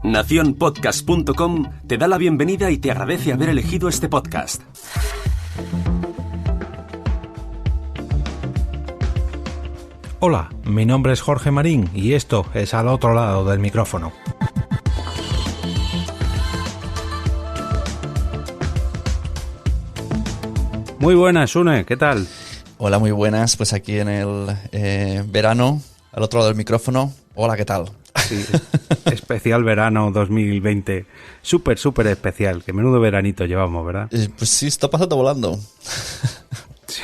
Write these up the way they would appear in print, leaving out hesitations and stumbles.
Nacionpodcast.com te da la bienvenida y te agradece haber elegido este podcast. Hola, mi nombre es Jorge Marín y esto es Al Otro Lado del Micrófono. Muy buenas, Sune, ¿qué tal? Hola, muy buenas, pues aquí en el verano, al otro lado del micrófono. Hola, ¿qué tal? Sí, especial verano 2020, súper especial, que menudo veranito llevamos, ¿verdad? Pues sí, está pasando volando. Sí.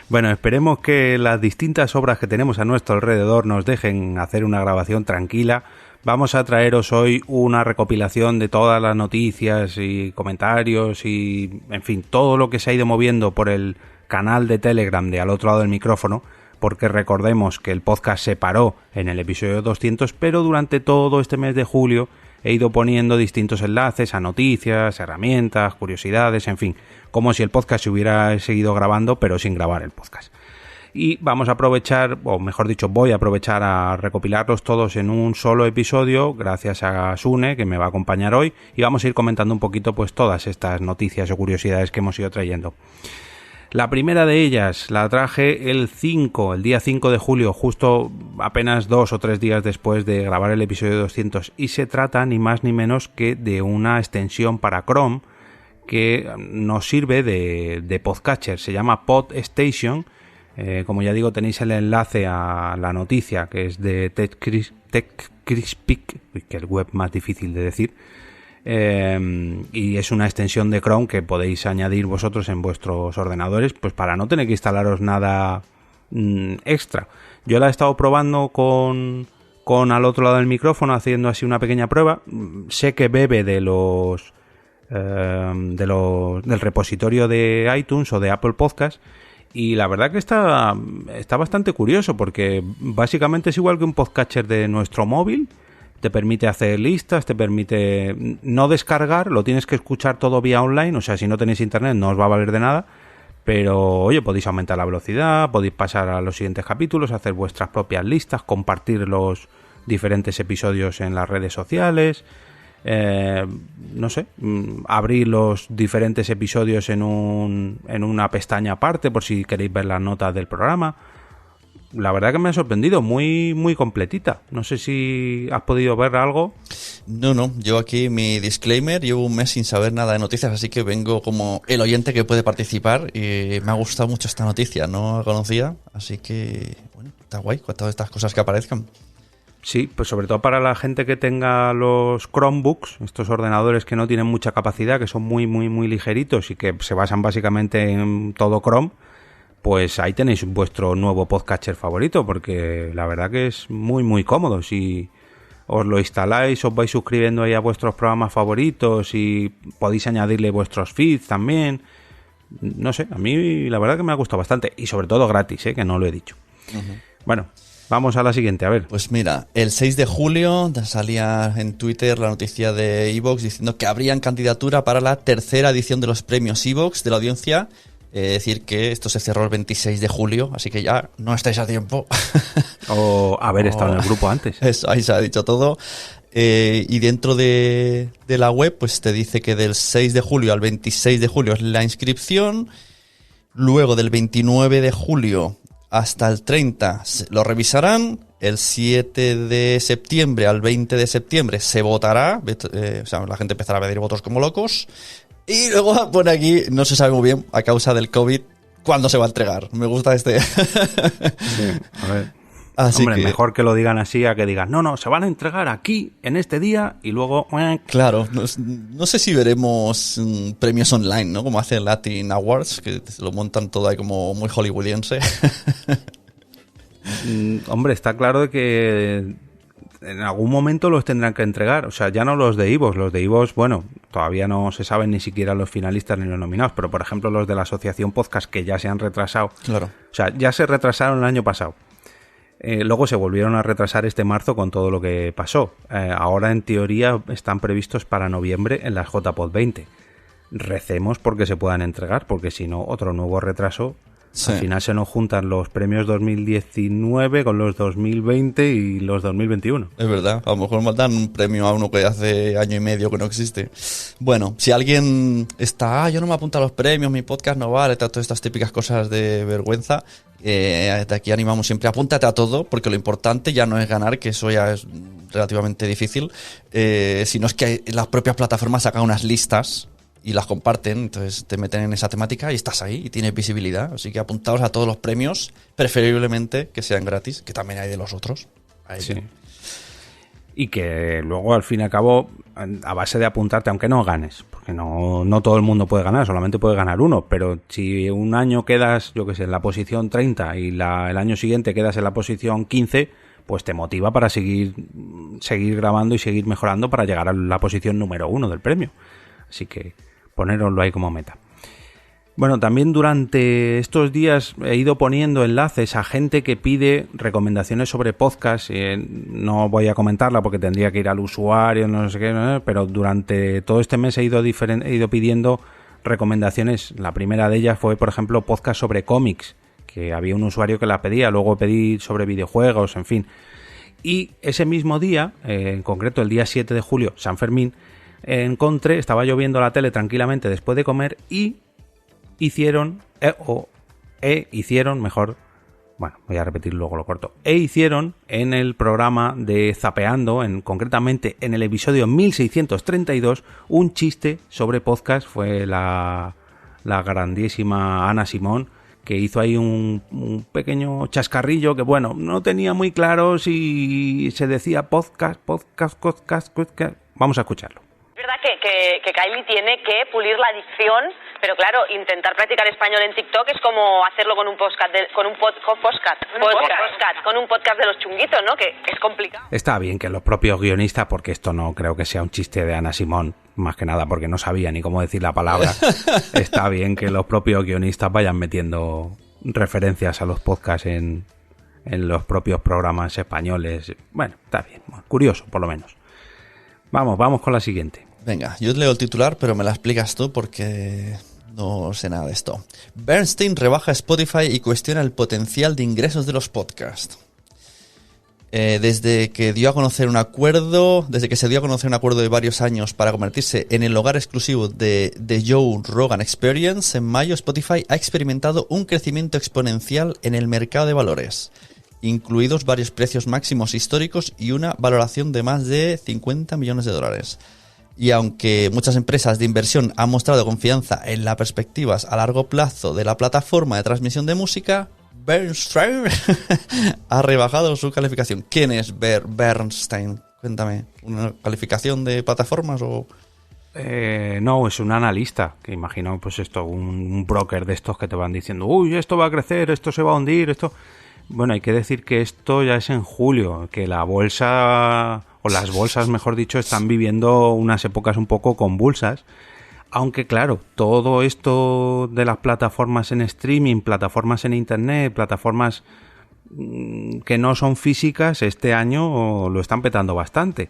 Bueno, esperemos que las distintas obras que tenemos a nuestro alrededor nos dejen hacer una grabación tranquila. Vamos a traeros hoy una recopilación de todas las noticias y comentarios y, en fin, todo lo que se ha ido moviendo por el canal de Telegram de Al Otro Lado del Micrófono, porque recordemos que el podcast se paró en el episodio 200, pero durante todo este mes de julio he ido poniendo distintos enlaces a noticias, herramientas, curiosidades, en fin, como si el podcast se hubiera seguido grabando, pero sin grabar el podcast. Y vamos a aprovechar, o mejor dicho, voy a aprovechar a recopilarlos todos en un solo episodio, gracias a Sune, que me va a acompañar hoy, y vamos a ir comentando un poquito pues todas estas noticias o curiosidades que hemos ido trayendo. La primera de ellas la traje el día 5 de julio, justo apenas 2 o 3 días después de grabar el episodio 200, y se trata ni más ni menos que de una extensión para Chrome que nos sirve de podcatcher, se llama PodStation. Como ya digo, tenéis el enlace a la noticia, que es de TechCrispic, que es el web más difícil de decir, y es una extensión de Chrome que podéis añadir vosotros en vuestros ordenadores, pues para no tener que instalaros nada extra. Yo la he estado probando con Al Otro Lado del Micrófono, haciendo así una pequeña prueba. Sé que bebe del repositorio de iTunes o de Apple Podcast. Y la verdad que está bastante curioso, porque básicamente es igual que un podcatcher de nuestro móvil. Te permite hacer listas, te permite no descargar, lo tienes que escuchar todo vía online. O sea, si no tenéis internet no os va a valer de nada. Pero, oye, podéis aumentar la velocidad, podéis pasar a los siguientes capítulos, hacer vuestras propias listas, compartir los diferentes episodios en las redes sociales. No sé, abrir los diferentes episodios en una pestaña aparte por si queréis ver las notas del programa. La verdad que me ha sorprendido, muy completita. No sé si has podido ver algo. No, yo aquí mi disclaimer, llevo un mes sin saber nada de noticias, así que vengo como el oyente que puede participar y me ha gustado mucho esta noticia, no la conocía, así que bueno, está guay con todas estas cosas que aparezcan. Sí, pues sobre todo para la gente que tenga los Chromebooks, estos ordenadores que no tienen mucha capacidad, que son muy ligeritos y que se basan básicamente en todo Chrome, pues ahí tenéis vuestro nuevo podcatcher favorito, porque la verdad que es muy cómodo. Si os lo instaláis, os vais suscribiendo ahí a vuestros programas favoritos y podéis añadirle vuestros feeds también. No sé, a mí la verdad que me ha gustado bastante y sobre todo gratis, que no lo he dicho. Uh-huh. Bueno, vamos a la siguiente, a ver. Pues mira, el 6 de julio salía en Twitter la noticia de iVoox diciendo que habrían candidatura para la tercera edición de los premios iVoox de la audiencia. Decir que esto se cerró el 26 de julio, así que ya no estáis a tiempo. O haber estado en el grupo antes. Eso, ahí se ha dicho todo. Y dentro de la web, pues te dice que del 6 de julio al 26 de julio es la inscripción. Luego del 29 de julio hasta el 30 lo revisarán. El 7 de septiembre al 20 de septiembre se votará. O sea, la gente empezará a pedir votos como locos. Y luego pone aquí, no se sabe muy bien, a causa del COVID, cuándo se va a entregar. Me gusta este. Sí, a ver. Así hombre, que mejor que lo digan así a que digan, no, se van a entregar aquí, en este día, y luego... Claro, no sé si veremos premios online, ¿no? Como hace el Latin Awards, que se lo montan todo ahí como muy hollywoodiense. Hombre, está claro de que en algún momento los tendrán que entregar. O sea, ya no los de iVoox. Los de iVoox, bueno, todavía no se saben ni siquiera los finalistas ni los nominados, pero por ejemplo los de la Asociación Podcast, que ya se han retrasado. Claro. O sea, ya se retrasaron el año pasado. Luego se volvieron a retrasar este marzo con todo lo que pasó. Ahora, en teoría, están previstos para noviembre en las JPod 20. Recemos porque se puedan entregar, porque si no, otro nuevo retraso Sí. Al final se nos juntan los premios 2019 con los 2020 y los 2021. Es verdad, a lo mejor nos dan un premio a uno que hace año y medio que no existe. Bueno, si alguien está, yo no me apunto a los premios, mi podcast no vale, todas estas típicas cosas de vergüenza, de aquí animamos siempre, apúntate a todo, porque lo importante ya no es ganar, que eso ya es relativamente difícil, sino es que las propias plataformas sacan unas listas y las comparten, entonces te meten en esa temática y estás ahí y tienes visibilidad. Así que apuntaos a todos los premios, preferiblemente que sean gratis, que también hay de los otros. Ahí sí. Y que luego, al fin y al cabo, a base de apuntarte, aunque no ganes, porque no todo el mundo puede ganar, solamente puede ganar uno, pero si un año quedas, yo qué sé, en la posición 30 y el año siguiente quedas en la posición 15, pues te motiva para seguir grabando y seguir mejorando para llegar a la posición número 1 del premio. Así que ponéroslo ahí como meta. Bueno, también durante estos días he ido poniendo enlaces a gente que pide recomendaciones sobre podcast. No voy a comentarla porque tendría que ir al usuario, no sé qué, pero durante todo este mes he ido pidiendo recomendaciones. La primera de ellas fue, por ejemplo, podcast sobre cómics, que había un usuario que la pedía. Luego pedí sobre videojuegos, en fin. Y ese mismo día, en concreto el día 7 de julio, San Fermín, estaba yo viendo la tele tranquilamente después de comer y hicieron, bueno, voy a repetir luego lo corto, hicieron en el programa de Zapeando, concretamente en el episodio 1632, un chiste sobre podcast. Fue la grandísima Ana Simón, que hizo ahí un pequeño chascarrillo que, bueno, no tenía muy claro si se decía podcast. Vamos a escucharlo. Es verdad que Kylie tiene que pulir la dicción, pero claro, intentar practicar español en TikTok es como hacerlo con un podcast de los chunguitos, ¿no? Que es complicado. Está bien que los propios guionistas, porque esto no creo que sea un chiste de Ana Simón, más que nada porque no sabía ni cómo decir la palabra, está bien que los propios guionistas vayan metiendo referencias a los podcasts en los propios programas españoles. Bueno, está bien, curioso por lo menos. Vamos con la siguiente. Venga, yo leo el titular, pero me la explicas tú porque no sé nada de esto. Bernstein rebaja Spotify y cuestiona el potencial de ingresos de los podcasts. Desde que se dio a conocer un acuerdo de varios años para convertirse en el hogar exclusivo de The Joe Rogan Experience, en mayo Spotify ha experimentado un crecimiento exponencial en el mercado de valores, incluidos varios precios máximos históricos y una valoración de más de $50 millones. Y aunque muchas empresas de inversión han mostrado confianza en las perspectivas a largo plazo de la plataforma de transmisión de música, Bernstein ha rebajado su calificación. ¿Quién es Bernstein? Cuéntame, ¿una calificación de plataformas o...? No, es un analista, que imagino pues esto, un broker de estos que te van diciendo, uy, esto va a crecer, esto se va a hundir, esto... Bueno, hay que decir que esto ya es en julio, que la bolsa, o las bolsas mejor dicho, están viviendo unas épocas un poco convulsas, aunque claro, todo esto de las plataformas en streaming, plataformas en internet, plataformas que no son físicas, este año lo están petando bastante.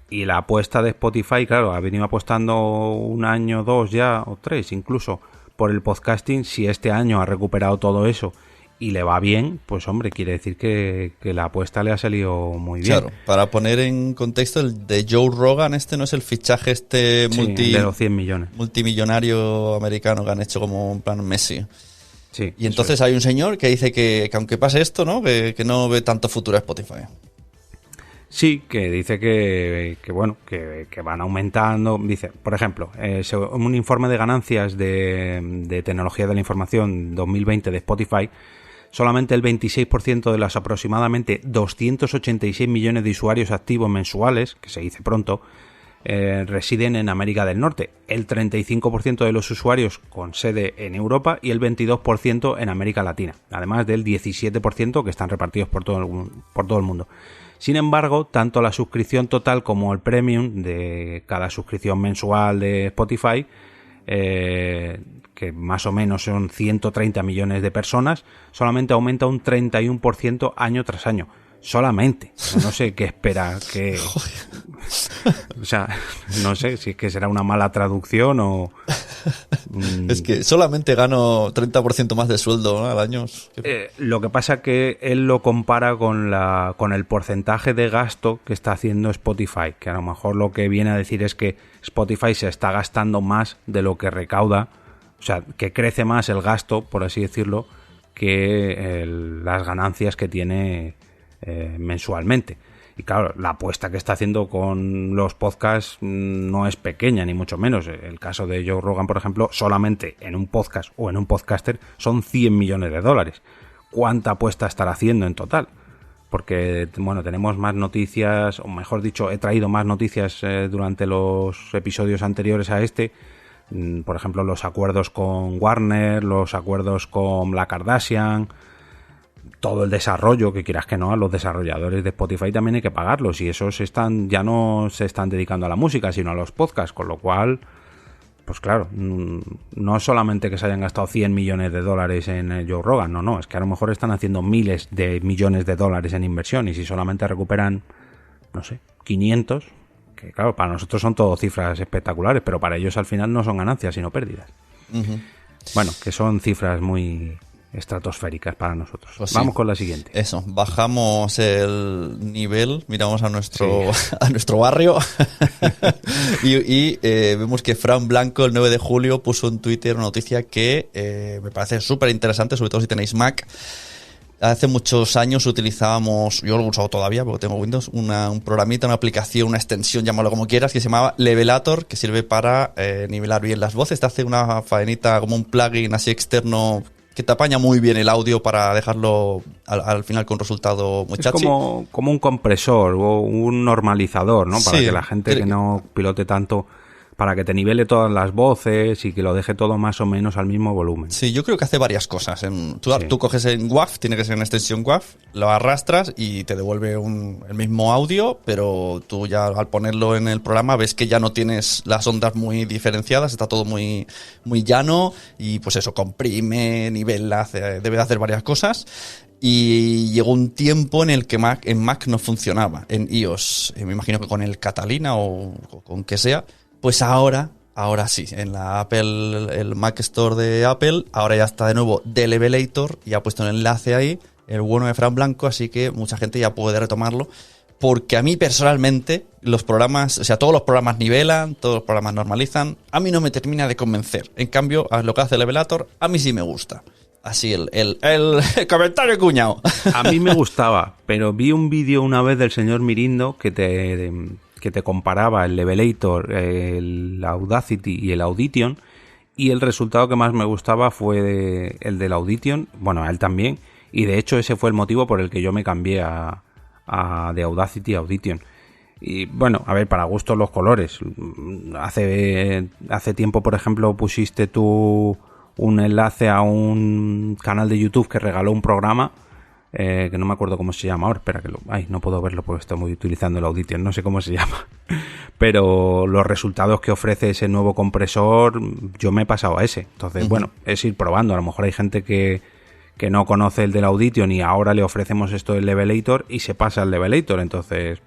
Y la apuesta de Spotify, claro, ha venido apostando un año, 2 ya, o 3 incluso, por el podcasting. Si este año ha recuperado todo eso y le va bien, pues hombre, quiere decir que la apuesta le ha salido muy bien. Claro, para poner en contexto, el de Joe Rogan, este no es el fichaje de los 100 millones. Multimillonario americano que han hecho como en plan Messi. Sí, y entonces hay un señor que dice que aunque pase esto, ¿no? Que no ve tanto futuro a Spotify. Sí, que dice que van aumentando. Dice, por ejemplo, un informe de ganancias de tecnología de la información 2020 de Spotify, solamente el 26% de los aproximadamente 286 millones de usuarios activos mensuales, que se dice pronto, residen en América del Norte, el 35% de los usuarios con sede en Europa y el 22% en América Latina, además del 17% que están repartidos por todo el mundo. Sin embargo, tanto la suscripción total como el premium de cada suscripción mensual de Spotify, que más o menos son 130 millones de personas, solamente aumenta un 31% año tras año. Solamente. No sé qué espera que... O sea, no sé si es que será una mala traducción o Es que solamente gano 30% más de sueldo, ¿no? Al año. Lo que pasa que él lo compara con el porcentaje de gasto que está haciendo Spotify, que a lo mejor lo que viene a decir es que Spotify se está gastando más de lo que recauda, o sea, que crece más el gasto, por así decirlo, que las ganancias que tiene mensualmente. Y claro, la apuesta que está haciendo con los podcasts no es pequeña, ni mucho menos. El caso de Joe Rogan, por ejemplo, solamente en un podcast o en un podcaster son $100 millones. ¿Cuánta apuesta estará haciendo en total? Porque, bueno, tenemos más noticias, o mejor dicho, he traído más noticias durante los episodios anteriores a este. Por ejemplo, los acuerdos con Warner, los acuerdos con la Kardashian, todo el desarrollo, que quieras que no, a los desarrolladores de Spotify también hay que pagarlos, y esos ya no se están dedicando a la música, sino a los podcasts, con lo cual, pues claro, no solamente que se hayan gastado $100 millones en Joe Rogan, no, es que a lo mejor están haciendo miles de millones de dólares en inversión, y si solamente recuperan, no sé, 500, que claro, para nosotros son todo cifras espectaculares, pero para ellos al final no son ganancias, sino pérdidas. Uh-huh. Bueno, que son cifras muy estratosféricas para nosotros. Pues vamos con la siguiente. Eso, bajamos el nivel, miramos a nuestro barrio y vemos que Fran Blanco el 9 de julio puso en Twitter una noticia que me parece súper interesante, sobre todo si tenéis Mac. Hace muchos años utilizábamos, yo lo uso todavía porque tengo Windows, un programita, una aplicación, una extensión, llámalo como quieras, que se llamaba Levelator, que sirve para nivelar bien las voces. Te hace una faenita como un plugin así externo que te apaña muy bien el audio para dejarlo al final con resultado muy chachi. Es como un compresor o un normalizador, ¿no? Para que la gente que no pilote tanto, para que te nivele todas las voces y que lo deje todo más o menos al mismo volumen. Sí, yo creo que hace varias cosas. Tú coges en WAV, tiene que ser una extensión WAV, lo arrastras y te devuelve el mismo audio, pero tú ya al ponerlo en el programa ves que ya no tienes las ondas muy diferenciadas, está todo muy, muy llano y pues eso, comprime, nivela, debe de hacer varias cosas. Y llegó un tiempo en el que en Mac no funcionaba, en iOS, me imagino que con el Catalina o con que sea. Pues ahora sí, en la Apple, el Mac Store de Apple, ahora ya está de nuevo The Levelator y ha puesto un enlace ahí, el bueno de Fran Blanco, así que mucha gente ya puede retomarlo, porque a mí personalmente los programas, o sea, todos los programas nivelan, todos los programas normalizan, a mí no me termina de convencer. En cambio, lo que hace Levelator, a mí sí me gusta. Así el comentario cuñado. A mí me gustaba, pero vi un vídeo una vez del señor Mirindo que te comparaba el Levelator, el Audacity y el Audition, y el resultado que más me gustaba fue el del Audition, bueno, a él también, y de hecho ese fue el motivo por el que yo me cambié de Audacity a Audition. Y bueno, a ver, para gustos los colores. Hace tiempo, por ejemplo, pusiste tú un enlace a un canal de YouTube que regaló un programa que no me acuerdo cómo se llama ahora, espera que no puedo verlo porque estoy utilizando el Audition, no sé cómo se llama, pero los resultados que ofrece ese nuevo compresor, yo me he pasado a ese, entonces bueno, es ir probando, a lo mejor hay gente que no conoce el del Audition y ahora le ofrecemos esto del Levelator y se pasa al Levelator, entonces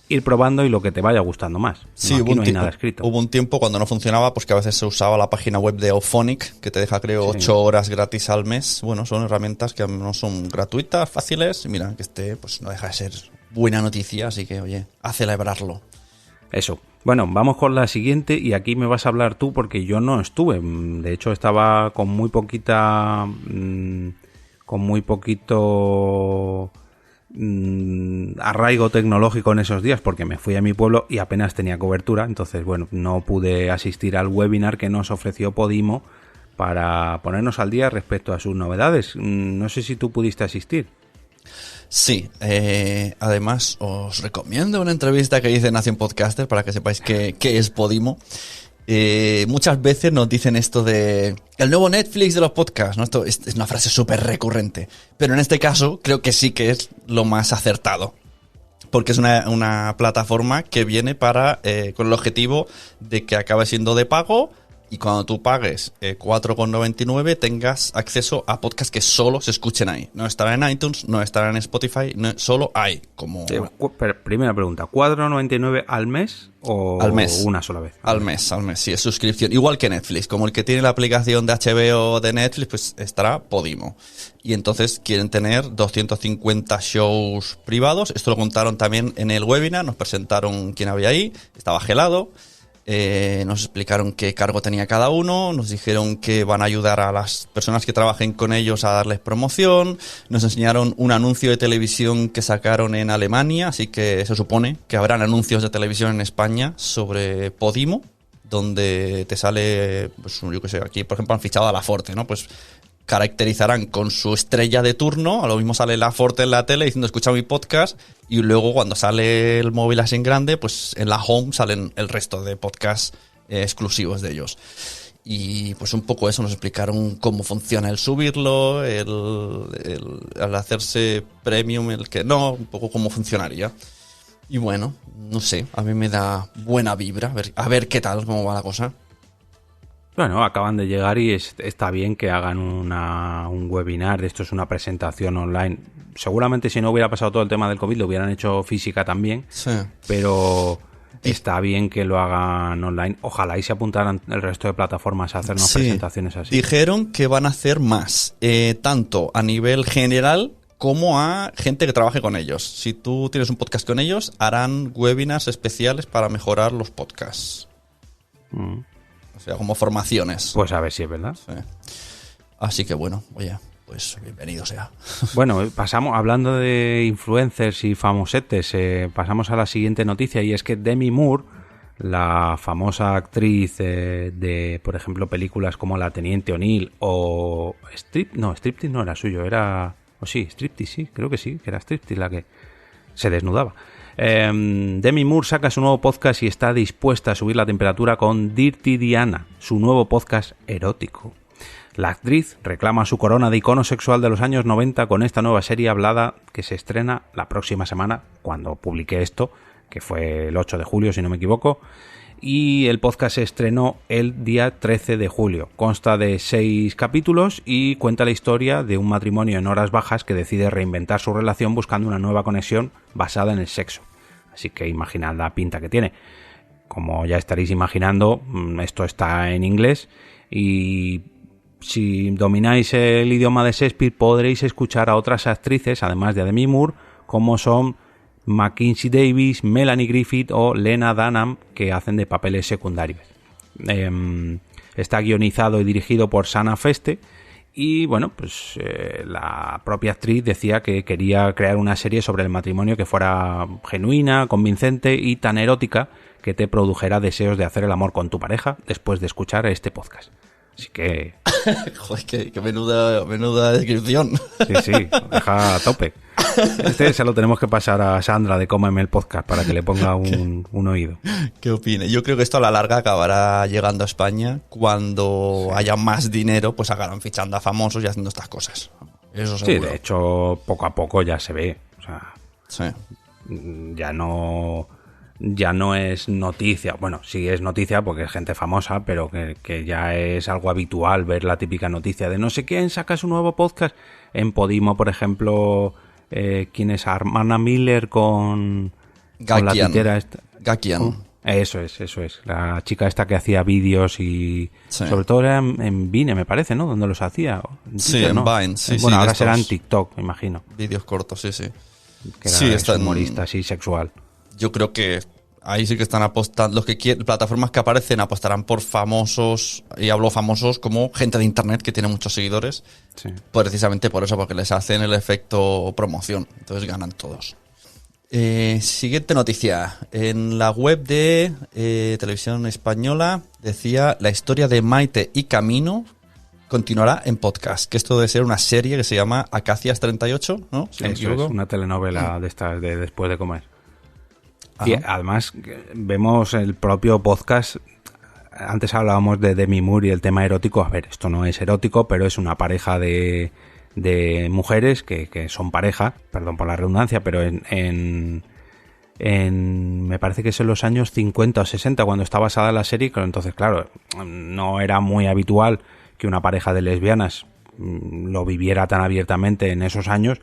ir probando y lo que te vaya gustando más. Sí, no hay nada escrito. Hubo un tiempo cuando no funcionaba, pues que a veces se usaba la página web de Auphonic, que te deja, creo, 8 horas gratis al mes. Bueno, son herramientas que no son gratuitas, fáciles. Y mira, que pues no deja de ser buena noticia, así que, oye, a celebrarlo. Eso. Bueno, vamos con la siguiente y aquí me vas a hablar tú porque yo no estuve. De hecho, estaba con muy poquito arraigo tecnológico en esos días porque me fui a mi pueblo y apenas tenía cobertura, entonces bueno, no pude asistir al webinar que nos ofreció Podimo para ponernos al día respecto a sus novedades. No sé si tú pudiste asistir. Sí, además os recomiendo una entrevista que hice en Nación Podcaster para que sepáis qué es Podimo. Muchas veces nos dicen esto de el nuevo Netflix de los podcasts, ¿no? Esto es una frase súper recurrente, pero en este caso creo que sí que es lo más acertado, porque es una plataforma que viene con el objetivo de que acabe siendo de pago y cuando tú pagues 4,99 tengas acceso a podcasts que solo se escuchen ahí. No estarán en iTunes, no estarán en Spotify, solo hay. Como... Primera pregunta, ¿4,99 al mes o al mes? Una sola vez? Al mes, sí, es suscripción. Igual que Netflix, como el que tiene la aplicación de HBO de Netflix, pues estará Podimo. Y entonces quieren tener 250 shows privados. Esto lo contaron también en el webinar, nos presentaron quién había ahí, estaba Gelado. Nos explicaron qué cargo tenía cada uno, nos dijeron que van a ayudar a las personas que trabajen con ellos a darles promoción, nos enseñaron un anuncio de televisión que sacaron en Alemania, así que se supone que habrán anuncios de televisión en España sobre Podimo, donde te sale, pues yo qué sé, aquí por ejemplo han fichado a Laforte, ¿no? Pues caracterizarán con su estrella de turno, a lo mismo sale Laforte en la tele diciendo escucha mi podcast, y luego cuando sale el móvil así en grande, pues en la home salen el resto de podcasts exclusivos de ellos. Y pues un poco eso, nos explicaron cómo funciona el subirlo, el hacerse premium, el que no, un poco cómo funcionaría. Y bueno, no sé, a mí me da buena vibra, a ver qué tal, cómo va la cosa. Bueno, acaban de llegar y está bien que hagan un webinar. Esto es una presentación online. Seguramente si no hubiera pasado todo el tema del COVID lo hubieran hecho física también. Sí. Pero está bien que lo hagan online. Ojalá y se apuntaran el resto de plataformas a hacer unas presentaciones así. Dijeron que van a hacer más, tanto a nivel general como a gente que trabaje con ellos. Si tú tienes un podcast con ellos, harán webinars especiales para mejorar los podcasts. O sea, como formaciones. Pues a ver si es verdad. Sí. Así que bueno, oye, pues bienvenido sea. Bueno, pasamos, hablando de influencers y famosetes, pasamos a la siguiente noticia, y es que Demi Moore, la famosa actriz de, por ejemplo, películas como La Teniente O'Neill o Striptease no era suyo, era... O sí, Striptease, sí, creo que sí, que era Striptease la que se desnudaba. Demi Moore saca su nuevo podcast y está dispuesta a subir la temperatura con Dirty Diana, su nuevo podcast erótico. La actriz reclama su corona de icono sexual de los años 90 con esta nueva serie hablada que se estrena la próxima semana, cuando publiqué esto, que fue el 8 de julio si no me equivoco, y el podcast se estrenó el día 13 de julio. Consta de 6 capítulos y cuenta la historia de un matrimonio en horas bajas que decide reinventar su relación buscando una nueva conexión basada en el sexo. Así que imaginad la pinta que tiene. Como ya estaréis imaginando, esto está en inglés y si domináis el idioma de Shakespeare podréis escuchar a otras actrices, además de Demi Moore, como son Mackenzie Davis, Melanie Griffith o Lena Dunham, que hacen de papeles secundarios. Está guionizado y dirigido por Sana Feste y bueno, pues la propia actriz decía que quería crear una serie sobre el matrimonio que fuera genuina, convincente y tan erótica que te produjera deseos de hacer el amor con tu pareja después de escuchar este podcast. Así que... Joder, que menuda descripción. Sí, deja a tope. Se lo tenemos que pasar a Sandra de Cómeme el Podcast para que le ponga un oído. ¿Qué opine? Yo creo que esto a la larga acabará llegando a España. Cuando haya más dinero, pues acabarán fichando a famosos y haciendo estas cosas. Eso seguro. Sí, de hecho, poco a poco ya se ve. O sea, sí. Ya no es noticia. Bueno, sí es noticia porque es gente famosa, pero que ya es algo habitual ver la típica noticia de no sé quién saca su nuevo podcast. En Podimo, por ejemplo... ¿quién es? Armana Miller con la titera esta. Gakian. Eso es. La chica esta que hacía vídeos y sobre todo era en Vine, me parece, ¿no? Donde los hacía. Sí, en Vine. Sí, bueno, ahora será en TikTok, me imagino. Vídeos cortos, sí. Que era humorista, así, sexual. Yo creo que ahí sí que están apostando, plataformas que aparecen apostarán por famosos, y hablo famosos como gente de internet que tiene muchos seguidores, precisamente por eso, porque les hacen el efecto promoción, entonces ganan todos. Siguiente noticia, en la web de Televisión Española decía la historia de Maite y Camino continuará en podcast, que esto debe ser una serie que se llama Acacias 38, ¿no? Si eso es una telenovela de estas de después de comer. Ajá. Y además vemos el propio podcast. Antes hablábamos de Demi Moore y el tema erótico. A ver, esto no es erótico, pero es una pareja de mujeres que son pareja, perdón por la redundancia, pero en me parece que es en los años 50 o 60 cuando está basada la serie. Entonces, claro, no era muy habitual que una pareja de lesbianas lo viviera tan abiertamente en esos años,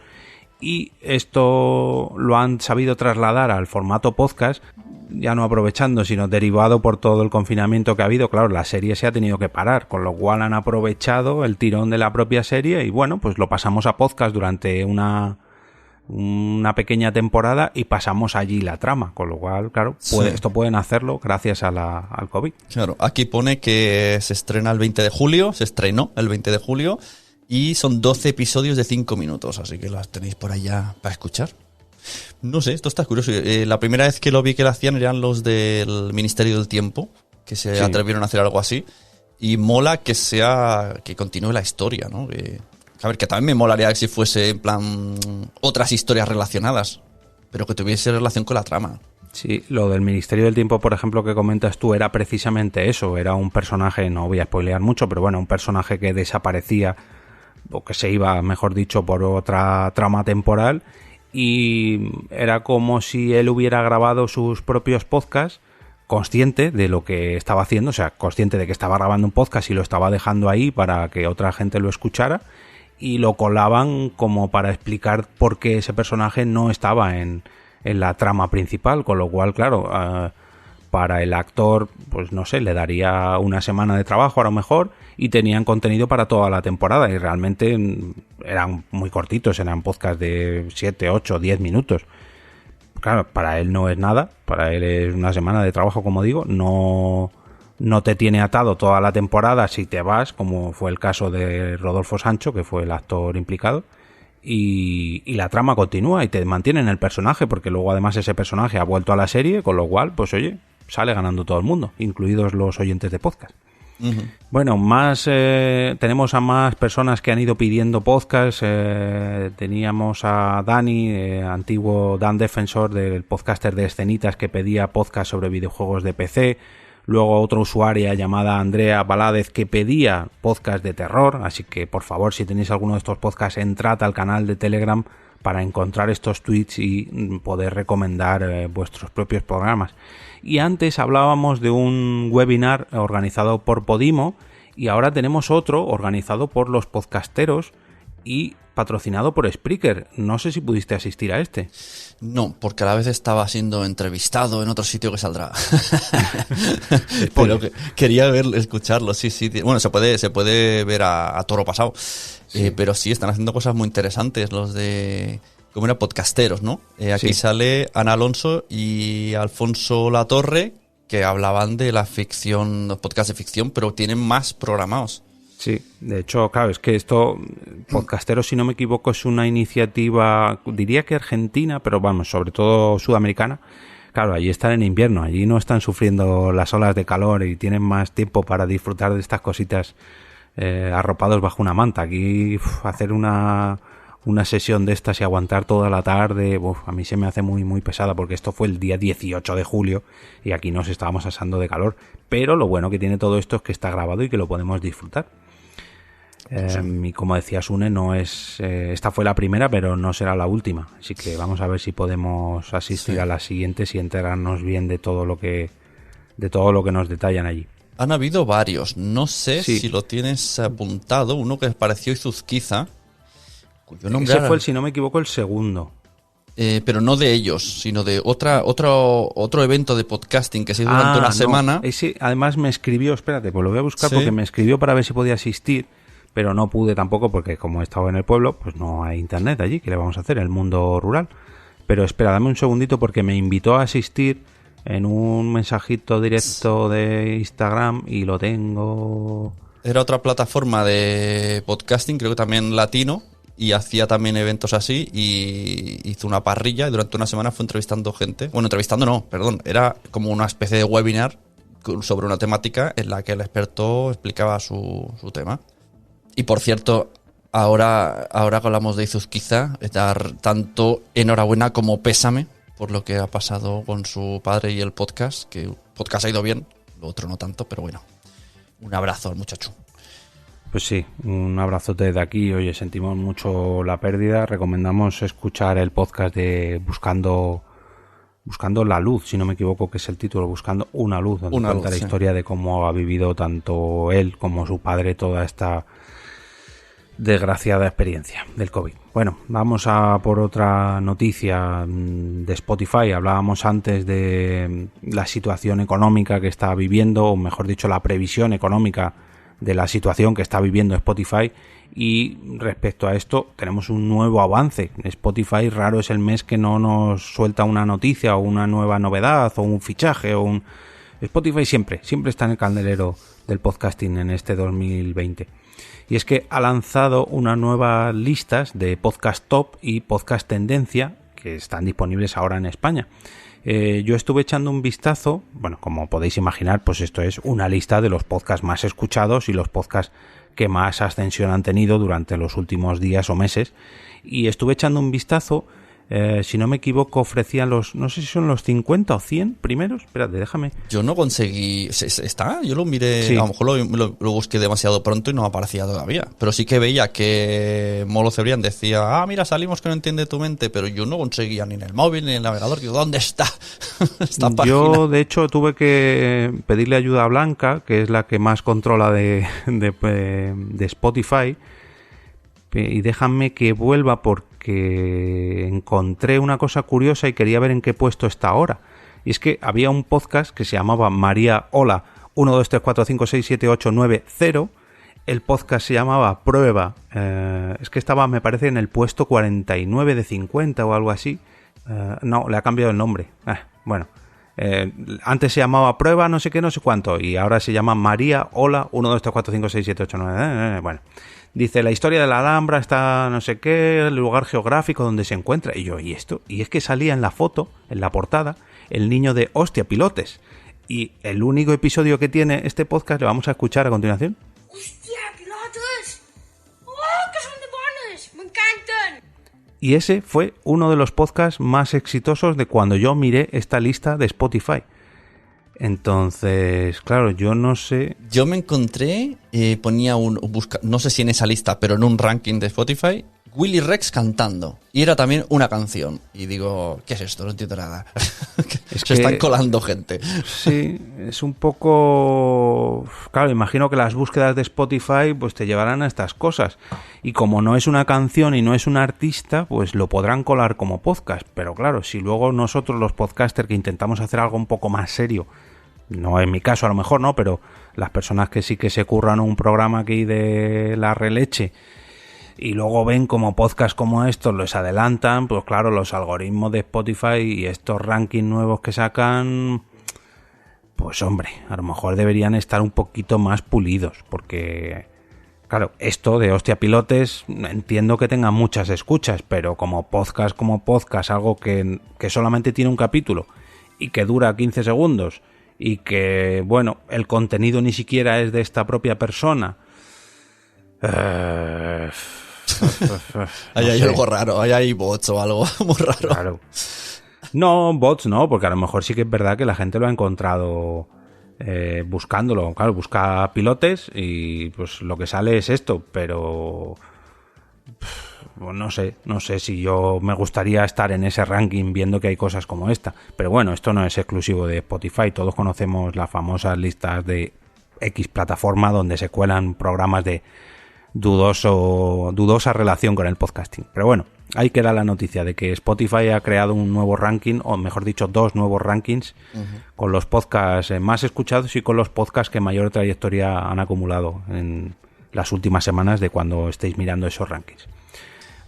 y esto lo han sabido trasladar al formato podcast, ya no aprovechando, sino derivado por todo el confinamiento que ha habido. Claro, la serie se ha tenido que parar, con lo cual han aprovechado el tirón de la propia serie y bueno, pues lo pasamos a podcast durante una pequeña temporada y pasamos allí la trama, con lo cual, claro, esto pueden hacerlo gracias al COVID. Claro, aquí pone que se estrenó el 20 de julio y son 12 episodios de 5 minutos, así que las tenéis por allá para escuchar. No sé, esto está curioso. La primera vez que lo vi que lo hacían eran los del Ministerio del Tiempo, que se atrevieron a hacer algo así, y mola que continúe la historia, ¿no? A ver, que también me molaría si fuese en plan otras historias relacionadas, pero que tuviese relación con la trama. Sí, lo del Ministerio del Tiempo, por ejemplo, que comentas tú, era precisamente eso. Era un personaje, no voy a spoilear mucho, pero bueno, un personaje que desaparecía, o que se iba, mejor dicho, por otra trama temporal, y era como si él hubiera grabado sus propios podcasts, consciente de lo que estaba haciendo, o sea, consciente de que estaba grabando un podcast y lo estaba dejando ahí para que otra gente lo escuchara, y lo colaban como para explicar por qué ese personaje no estaba en la trama principal, con lo cual, claro, para el actor, pues no sé, le daría una semana de trabajo a lo mejor, y tenían contenido para toda la temporada, y realmente eran muy cortitos, eran podcasts de 7, 8, 10 minutos. Claro, para él no es nada, para él es una semana de trabajo, como digo, no te tiene atado toda la temporada si te vas, como fue el caso de Rodolfo Sancho, que fue el actor implicado, y la trama continúa y te mantiene en el personaje, porque luego además ese personaje ha vuelto a la serie, con lo cual, pues oye, sale ganando todo el mundo, incluidos los oyentes de podcast. Uh-huh. Bueno, tenemos a más personas que han ido pidiendo podcast. Teníamos a Dani, antiguo Dan Defensor, del podcaster de Escenitas, que pedía podcast sobre videojuegos de PC. Luego otra usuaria llamada Andrea Baládez, que pedía podcast de terror. Así que, por favor, si tenéis alguno de estos podcasts, entrad al canal de Telegram para encontrar estos tweets y poder recomendar vuestros propios programas. Y antes hablábamos de un webinar organizado por Podimo, y ahora tenemos otro organizado por los podcasteros y patrocinado por Spreaker. No sé si pudiste asistir a este. No, porque a la vez estaba siendo entrevistado en otro sitio que saldrá. Pero quería escucharlo, sí. Bueno, se puede ver a toro pasado. Sí. Pero sí, están haciendo cosas muy interesantes los de... como era podcasteros, ¿no? Aquí sí. Sale Ana Alonso y Alfonso Latorre, que hablaban de la ficción, los podcasts de ficción, pero tienen más programados. Sí, de hecho, claro, es que esto, Podcasteros, si no me equivoco, es una iniciativa, diría que argentina, pero vamos, sobre todo sudamericana. Claro, allí están en invierno, allí no están sufriendo las olas de calor y tienen más tiempo para disfrutar de estas cositas arropados bajo una manta. Aquí hacer una sesión de estas y aguantar toda la tarde, a mí se me hace muy muy pesada, porque esto fue el día 18 de julio y aquí nos estábamos asando de calor. Pero lo bueno que tiene todo esto es que está grabado y que lo podemos disfrutar. Y como decía Sune, no es esta fue la primera, pero no será la última, así que vamos a ver si podemos asistir a las siguientes y enterarnos bien de todo lo que nos detallan allí. Han habido varios, no sé si lo tienes apuntado, uno que pareció Izuzquiza, cuyo nombre ese fue, si no me equivoco, el segundo. Pero no de ellos, sino de otro evento de podcasting que se hizo durante una semana. Ese además me escribió, espérate, pues lo voy a buscar porque me escribió para ver si podía asistir, pero no pude tampoco porque como he estado en el pueblo, pues no hay internet allí, ¿qué le vamos a hacer? El mundo rural. Pero espera, dame un segundito porque me invitó a asistir en un mensajito directo de Instagram y lo tengo... Era otra plataforma de podcasting, creo que también latino, y hacía también eventos así, y hizo una parrilla y durante una semana fue entrevistando gente. Bueno, entrevistando no, perdón, era como una especie de webinar sobre una temática en la que el experto explicaba su tema. Y por cierto, ahora que hablamos de Izuzquiza, dar tanto enhorabuena como pésame por lo que ha pasado con su padre y el podcast, que el podcast ha ido bien, lo otro no tanto, pero bueno, un abrazo al muchacho. Pues sí, un abrazote de aquí. Oye, sentimos mucho la pérdida. Recomendamos escuchar el podcast de Buscando Buscando la luz, si no me equivoco, que es el título, Buscando una luz, donde cuenta la historia de cómo ha vivido tanto él como su padre toda esta desgraciada experiencia del COVID. Bueno, vamos a por otra noticia de Spotify. Hablábamos antes de la situación económica que está viviendo, o mejor dicho, la previsión económica de la situación que está viviendo Spotify, y respecto a esto tenemos un nuevo avance. Spotify raro es el mes que no nos suelta una noticia o una nueva novedad o un fichaje o un... Spotify siempre está en el candelero del podcasting en este 2020. Y es que ha lanzado unas nuevas listas de podcast top y podcast tendencia que están disponibles ahora en España. Yo estuve echando un vistazo, bueno, como podéis imaginar, pues esto es una lista de los podcasts más escuchados y los podcasts que más ascensión han tenido durante los últimos días o meses, y estuve echando un vistazo. Si no me equivoco, ofrecían los, no sé si son los 50 o 100 primeros. Espérate, déjame. Yo no conseguí... ¿Está? Yo lo miré, sí. A lo mejor lo busqué demasiado pronto y no aparecía todavía. Pero sí que veía que Molo Cebrián decía, mira, salimos que no entiende tu mente, pero yo no conseguía ni en el móvil ni en el navegador. Digo, ¿dónde está esta página? Yo, de hecho, tuve que pedirle ayuda a Blanca, que es la que más controla de Spotify, y déjame que vuelva porque encontré una cosa curiosa y quería ver en qué puesto está ahora. Y es que había un podcast que se llamaba María Hola 1, 2, 3, 4, 5, 6, 7, 8, 9, 0. El podcast se llamaba Prueba. Es que estaba, me parece, en el puesto 49 de 50 o algo así. No, le ha cambiado el nombre. Bueno. Antes se llamaba Prueba no sé qué, no sé cuánto, y ahora se llama María Hola 1, 2, 3, 4, 5, 6, 7, 8, 9. Bueno, dice, la historia de la Alhambra está no sé qué, el lugar geográfico donde se encuentra. Y yo, ¿y esto? Y es que salía en la foto, en la portada, el niño de Hostia Pilotes. Y el único episodio que tiene este podcast, le vamos a escuchar a continuación. ¡Hostia Pilotes! ¡Oh, que son de bonos! ¡Me encantan! Y ese fue uno de los podcasts más exitosos de cuando yo miré esta lista de Spotify. Entonces, claro, yo no sé... Yo me encontré, ponía no sé si en esa lista, pero en un ranking de Spotify, Willy Rex cantando. Y era también una canción. Y digo, ¿qué es esto? No entiendo nada. Se están colando gente. Sí, es un poco... Claro, imagino que las búsquedas de Spotify pues te llevarán a estas cosas. Y como no es una canción y no es un artista, pues lo podrán colar como podcast. Pero claro, si luego nosotros los podcasters que intentamos hacer algo un poco más serio, no en mi caso a lo mejor no, pero las personas que sí que se curran un programa aquí de la releche y luego ven como podcast como estos los adelantan, pues claro, los algoritmos de Spotify y estos rankings nuevos que sacan, pues hombre, a lo mejor deberían estar un poquito más pulidos, porque claro, esto de Hostia Pilotes entiendo que tenga muchas escuchas, pero como podcast, algo que solamente tiene un capítulo y que dura 15 segundos y que, bueno, el contenido ni siquiera es de esta propia persona. Ahí hay algo raro, ahí hay bots o algo muy raro. Claro. No, bots no, porque a lo mejor sí que es verdad que la gente lo ha encontrado buscándolo. Claro, busca pilotes y pues lo que sale es esto, pero no sé si yo me gustaría estar en ese ranking viendo que hay cosas como esta. Pero bueno, esto no es exclusivo de Spotify, todos conocemos las famosas listas de X plataforma donde se cuelan programas de dudosa relación con el podcasting. Pero bueno, ahí queda la noticia de que Spotify ha creado un nuevo ranking, o mejor dicho, dos nuevos rankings, con los podcasts más escuchados y con los podcasts que mayor trayectoria han acumulado en las últimas semanas de cuando estéis mirando esos rankings.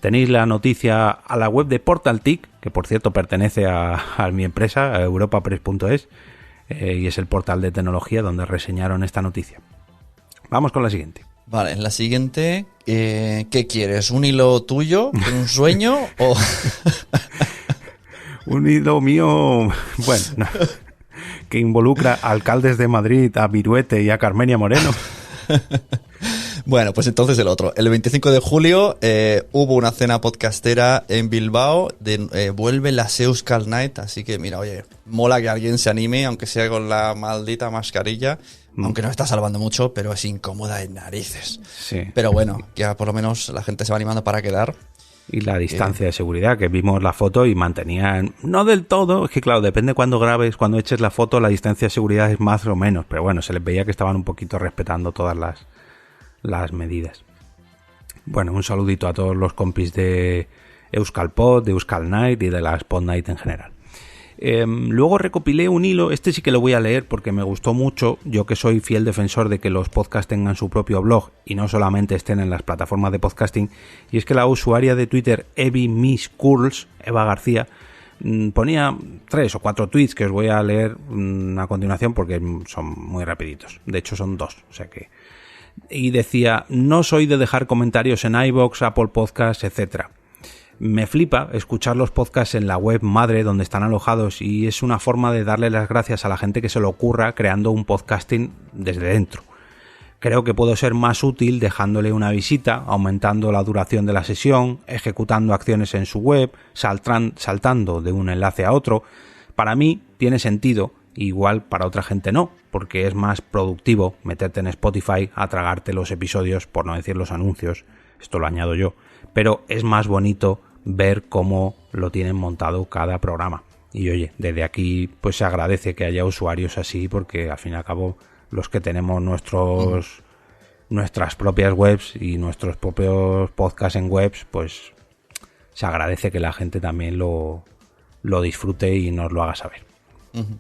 Tenéis la noticia a la web de PortalTic, que por cierto pertenece a mi empresa, a europapress.es, y es el portal de tecnología donde reseñaron esta noticia. Vamos con la siguiente. Vale, la siguiente, ¿qué quieres? ¿Un hilo tuyo? ¿Un sueño? ¿O un hilo mío, bueno, no, que involucra a alcaldes de Madrid, a Viruete y a Carmenia Moreno? Bueno, pues entonces el otro. El 25 de julio hubo una cena podcastera en Bilbao. Vuelve la Euskal Night. Así que mira, oye, mola que alguien se anime, aunque sea con la maldita mascarilla. Aunque no está salvando mucho, pero es incómoda en narices. Sí. Pero bueno, ya por lo menos la gente se va animando para quedar. Y la distancia de seguridad, que vimos la foto y mantenían, no del todo, es que claro, depende cuando grabes, cuando eches la foto, la distancia de seguridad es más o menos, pero bueno, se les veía que estaban un poquito respetando todas las medidas. Bueno, un saludito a todos los compis de Euskalpod, de Euskal Night y de la Spot Night en general. Luego recopilé un hilo, este sí que lo voy a leer porque me gustó mucho, yo que soy fiel defensor de que los podcasts tengan su propio blog y no solamente estén en las plataformas de podcasting, y es que la usuaria de Twitter Evie Miss Curls, Eva García, ponía 3 o 4 tweets que os voy a leer a continuación porque son muy rapiditos, de hecho son 2, o sea que... Y decía, no soy de dejar comentarios en iVoox, Apple Podcasts, etcétera. Me flipa escuchar los podcasts en la web madre donde están alojados y es una forma de darle las gracias a la gente que se le ocurra creando un podcasting desde dentro. Creo que puedo ser más útil dejándole una visita, aumentando la duración de la sesión, ejecutando acciones en su web, saltando de un enlace a otro. Para mí tiene sentido, igual para otra gente no, porque es más productivo meterte en Spotify a tragarte los episodios, por no decir los anuncios, esto lo añado yo, pero es más bonito ver cómo lo tienen montado cada programa. Y oye, desde aquí pues se agradece que haya usuarios así, porque al fin y al cabo los que tenemos nuestras propias webs y nuestros propios podcasts en webs, pues se agradece que la gente también lo disfrute y nos lo haga saber. Uh-huh.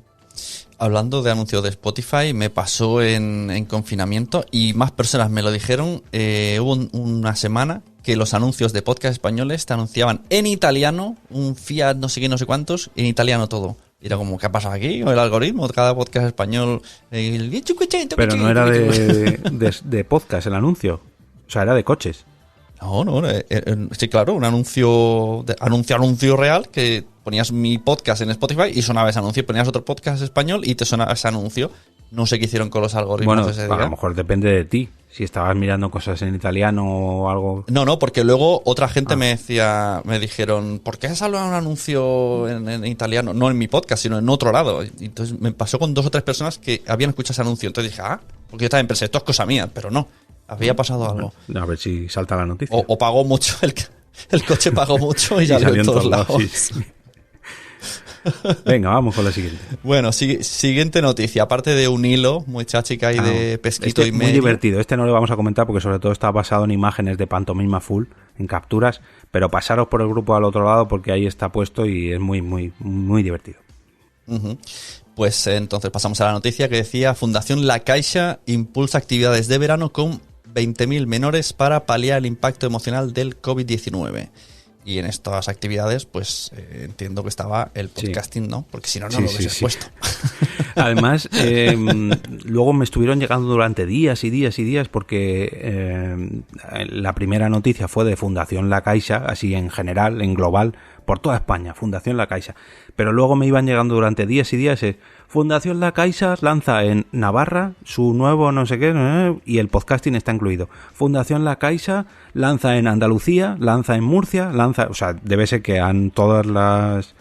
Hablando de anuncios de Spotify, me pasó en confinamiento y más personas me lo dijeron. Hubo una semana que los anuncios de podcast españoles te anunciaban en italiano, un Fiat no sé qué, no sé cuántos, en italiano todo. Y era como, ¿qué ha pasado aquí? O el algoritmo de cada podcast español. Pero no era de podcast el anuncio. O sea, era de coches. No, sí, claro, un anuncio real que ponías mi podcast en Spotify y sonaba ese anuncio, ponías otro podcast español y te sonaba ese anuncio. No sé qué hicieron con los algoritmos. Bueno, de ese día. A lo mejor depende de ti. Si estabas mirando cosas en italiano o algo. No, porque luego otra gente me dijeron, ¿por qué sale un anuncio en italiano? No en mi podcast, sino en otro lado. Y entonces me pasó con 2 o 3 personas que habían escuchado ese anuncio. Entonces dije, porque yo también pensé, esto es cosa mía, pero no. Había pasado algo. A ver si salta la noticia. O pagó mucho, el coche pagó mucho y salió en todos lados. Sí. Venga, vamos con la siguiente. Bueno, siguiente noticia. Aparte de un hilo muy chachi que hay de pesquito y medio. Muy divertido. Este no lo vamos a comentar porque sobre todo está basado en imágenes de pantomima full, en capturas. Pero pasaros por el grupo al otro lado porque ahí está puesto y es muy, muy, muy divertido. Uh-huh. Pues entonces pasamos a la noticia que decía: Fundación La Caixa impulsa actividades de verano con 20.000 menores para paliar el impacto emocional del COVID-19. Y en estas actividades, pues entiendo que estaba el podcasting, ¿no? Porque si no, no lo hubiese puesto. Además, luego me estuvieron llegando durante días y días y días porque la primera noticia fue de Fundación La Caixa, así en general, en global, por toda España, Fundación La Caixa. Pero luego me iban llegando durante días y días, Fundación La Caixa lanza en Navarra su nuevo no sé qué, y el podcasting está incluido. Fundación La Caixa lanza en Andalucía, lanza en Murcia, o sea, debe ser que todas las